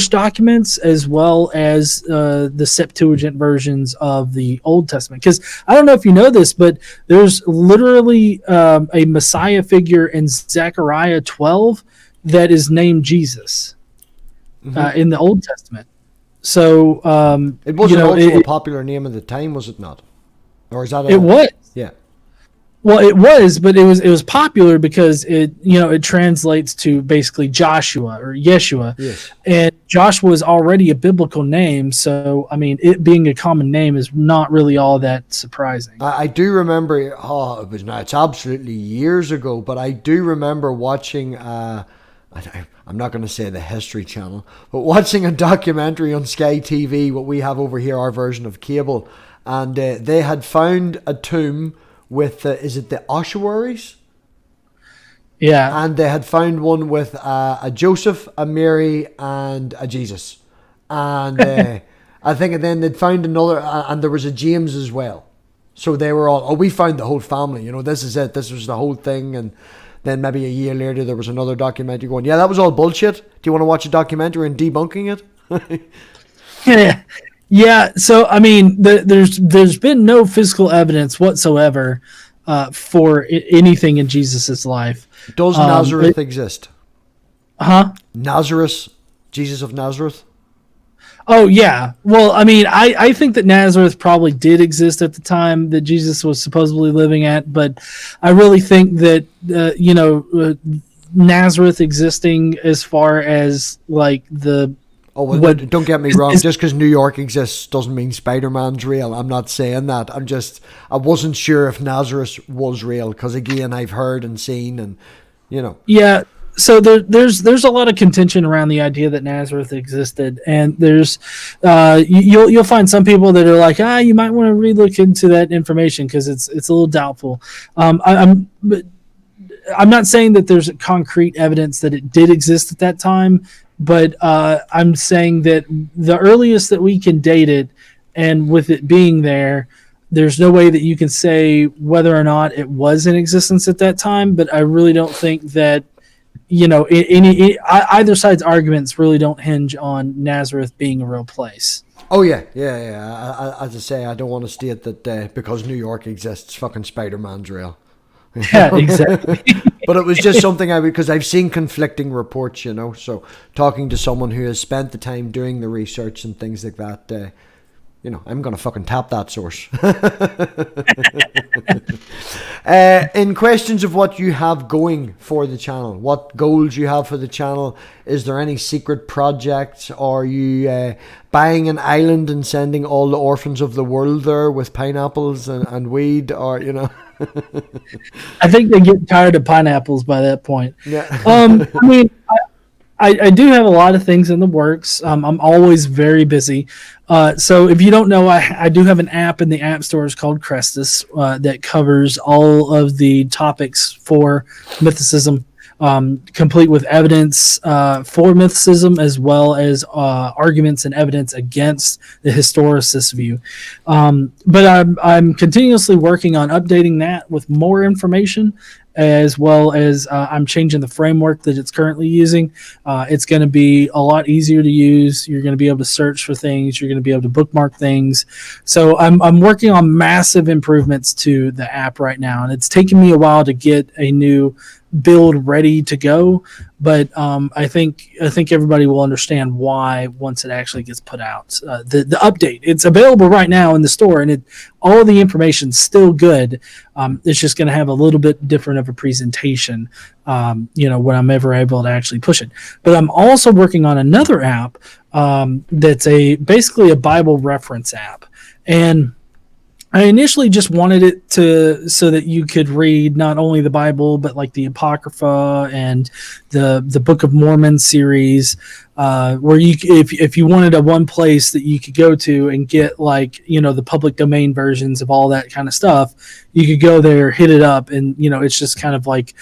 documents, as well as the Septuagint versions of the Old Testament. Because I don't know if you know this, but there's literally a Messiah figure in Zechariah 12 that is named Jesus in the Old Testament. So it wasn't also a popular name at the time, was it not? Or is that it was? Yeah. Well, it was, but it was popular because it translates to basically Joshua or Yeshua. Yes. And Joshua is already a biblical name, so I mean, it being a common name is not really all that surprising. I do remember. It's absolutely years ago, but I do remember watching. I'm not going to say the History Channel, but watching a documentary on Sky TV, what we have over here, our version of cable, and they had found a tomb with is it the ossuaries? Yeah. And they had found one with a Joseph, a Mary, and a Jesus. And I think then they'd found another, and there was a James as well. So they were all, we found the whole family. This is it. This was the whole thing. And then maybe a year later, there was another documentary going, yeah, that was all bullshit. Do you want to watch a documentary and debunking it? Yeah. Yeah, so I mean, there's been no physical evidence whatsoever for anything in Jesus's life. Does Nazareth exist? Huh? Nazareth, Jesus of Nazareth. Oh yeah. Well, I mean, I think that Nazareth probably did exist at the time that Jesus was supposedly living at, but I really think that Nazareth existing as far as like the. Oh, well, don't get me wrong. Just because New York exists doesn't mean Spider-Man's real. I'm not saying that. I wasn't sure if Nazareth was real because, again, I've heard and seen and, Yeah, so there's a lot of contention around the idea that Nazareth existed. And there's, you'll find some people that are like, you might want to relook into that information because it's a little doubtful. But I'm not saying that there's concrete evidence that it did exist at that time, but I'm saying that the earliest that we can date it, and with it being there, there's no way that you can say whether or not it was in existence at that time. But I really don't think that, either side's arguments really don't hinge on Nazareth being a real place. Oh yeah. As I say, I don't want to state that because New York exists, fucking Spider-Man's real. Yeah, exactly. But it was just something because I've seen conflicting reports, so talking to someone who has spent the time doing the research and things like that, I'm going to fucking tap that source. In questions of what you have going for the channel, what goals you have for the channel, is there any secret projects? Are you buying an island and sending all the orphans of the world there with pineapples and weed, or, I think they get tired of pineapples by that point. Yeah. I mean, I do have a lot of things in the works. I'm always very busy. So if you don't know, I do have an app in the App Store called Crestus that covers all of the topics for mythicism, complete with evidence for mythicism, as well as arguments and evidence against the historicist view. But I'm continuously working on updating that with more information, as well as I'm changing the framework that it's currently using. It's going to be a lot easier to use. You're going to be able to search for things. You're going to be able to bookmark things. So I'm working on massive improvements to the app right now, and it's taken me a while to get a new build ready to go, but I think everybody will understand why once it actually gets put out. The update, it's available right now in the store, and all of the information's still good. It's just going to have a little bit different of a presentation, when I'm ever able to actually push it. But I'm also working on another app that's basically a Bible reference app, and I initially just wanted it so that you could read not only the Bible, but like the Apocrypha and the Book of Mormon series, where if you wanted a one place that you could go to and get the public domain versions of all that kind of stuff, you could go there, hit it up, and it's just kind of like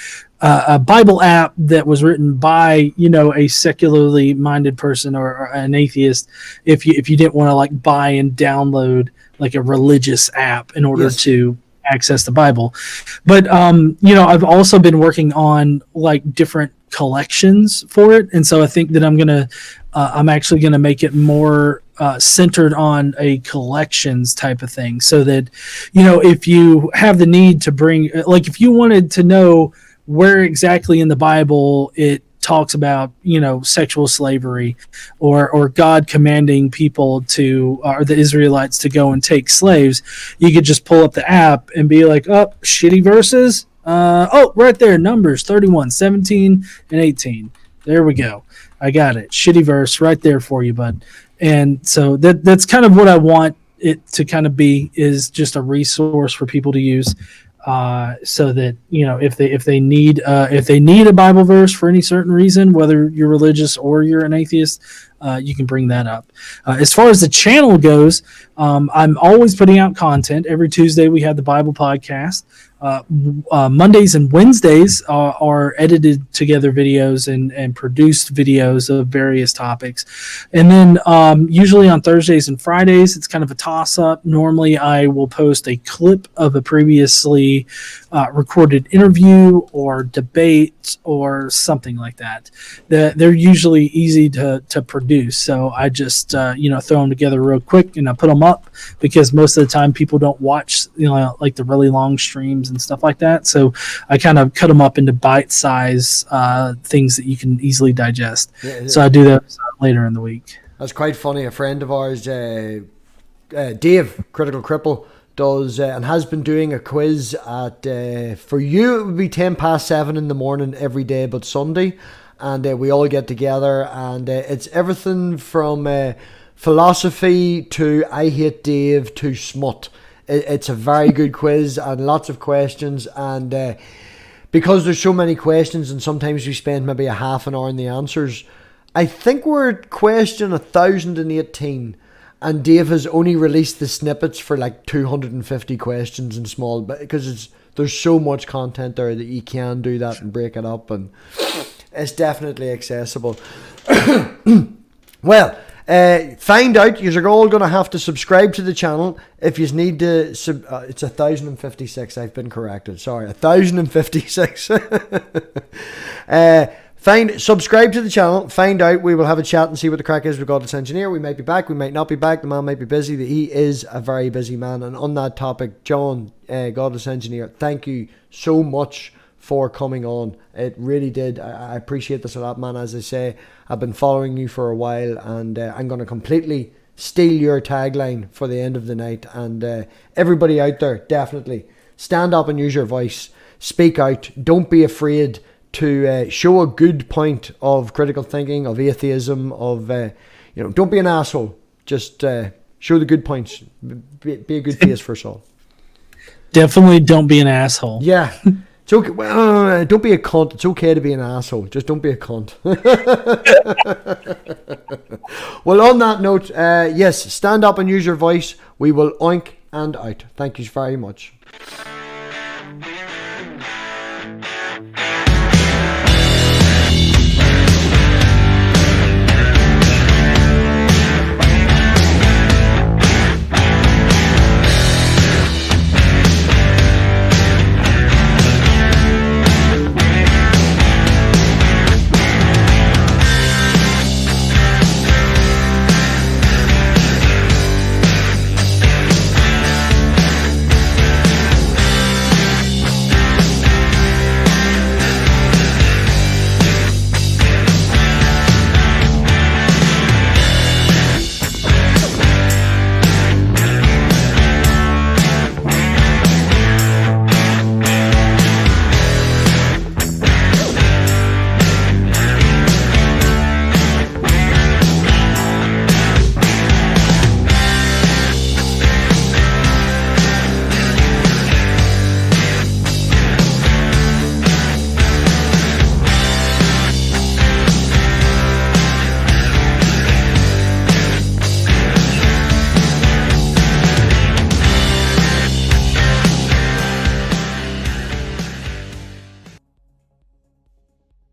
a Bible app that was written by a secularly minded person or an atheist. If you didn't want to buy and download like a religious app in order to access the Bible. But I've also been working on different collections for it, and so I think that I'm actually gonna make it more centered on a collections type of thing, so that if you have the need to bring, if you wanted to know where exactly in the Bible it talks about sexual slavery or God commanding people or the Israelites to go and take slaves, you could just pull up the app and be like, oh, shitty verses, right there, Numbers 31, 17 and 18, there we go, I got it, shitty verse right there for you, bud. And so that's kind of what I want it to kind of be, is just a resource for people to use. So that if they need a Bible verse for any certain reason, whether you're religious or you're an atheist, you can bring that up. As far as the channel goes, I'm always putting out content. Every Tuesday we have the Bible podcast. Mondays and Wednesdays are edited together videos and produced videos of various topics. And then usually on Thursdays and Fridays, it's kind of a toss-up. Normally I will post a clip of a previously recorded interview or debate or something like that. They're usually easy to produce. So I just throw them together real quick and I put them up, because most of the time people don't watch the really long streams and stuff like that. So I kind of cut them up into bite-size things that you can easily digest. Yeah. So I do that later in the week. That's quite funny. A friend of ours, Dave, Critical Cripple, does and has been doing a quiz at for you it would be 7:10 in the morning every day but Sunday, and we all get together, and it's everything from philosophy to I Hate Dave to smut. It's a very good quiz and lots of questions, and because there's so many questions and sometimes we spend maybe a half an hour in the answers, I think we're at question 1018, and Dave has only released the snippets for 250 questions in small, because there's so much content there that you can do that and break it up, and it's definitely accessible. Well, find out. You're all going to have to subscribe to the channel. If you need to, it's 1,056. I've been corrected. Sorry, 1,056. Subscribe to the channel. Find out. We will have a chat and see what the crack is with Godless Engineer. We might be back. We might not be back. The man might be busy. He is a very busy man. And on that topic, John, Godless Engineer, thank you so much for coming on. It really did. I appreciate this a lot, man. As I say, I've been following you for a while, and I'm going to completely steal your tagline for the end of the night. And everybody out there, definitely stand up and use your voice. Speak out. Don't be afraid to show a good point of critical thinking, of atheism, of don't be an asshole. Just show the good points. Be a good face for us all. Definitely don't be an asshole. Yeah. It's okay. Well, don't be a cunt. It's okay to be an asshole. Just don't be a cunt. Well, on that note, yes, stand up and use your voice. We will oink and out. Thank you very much.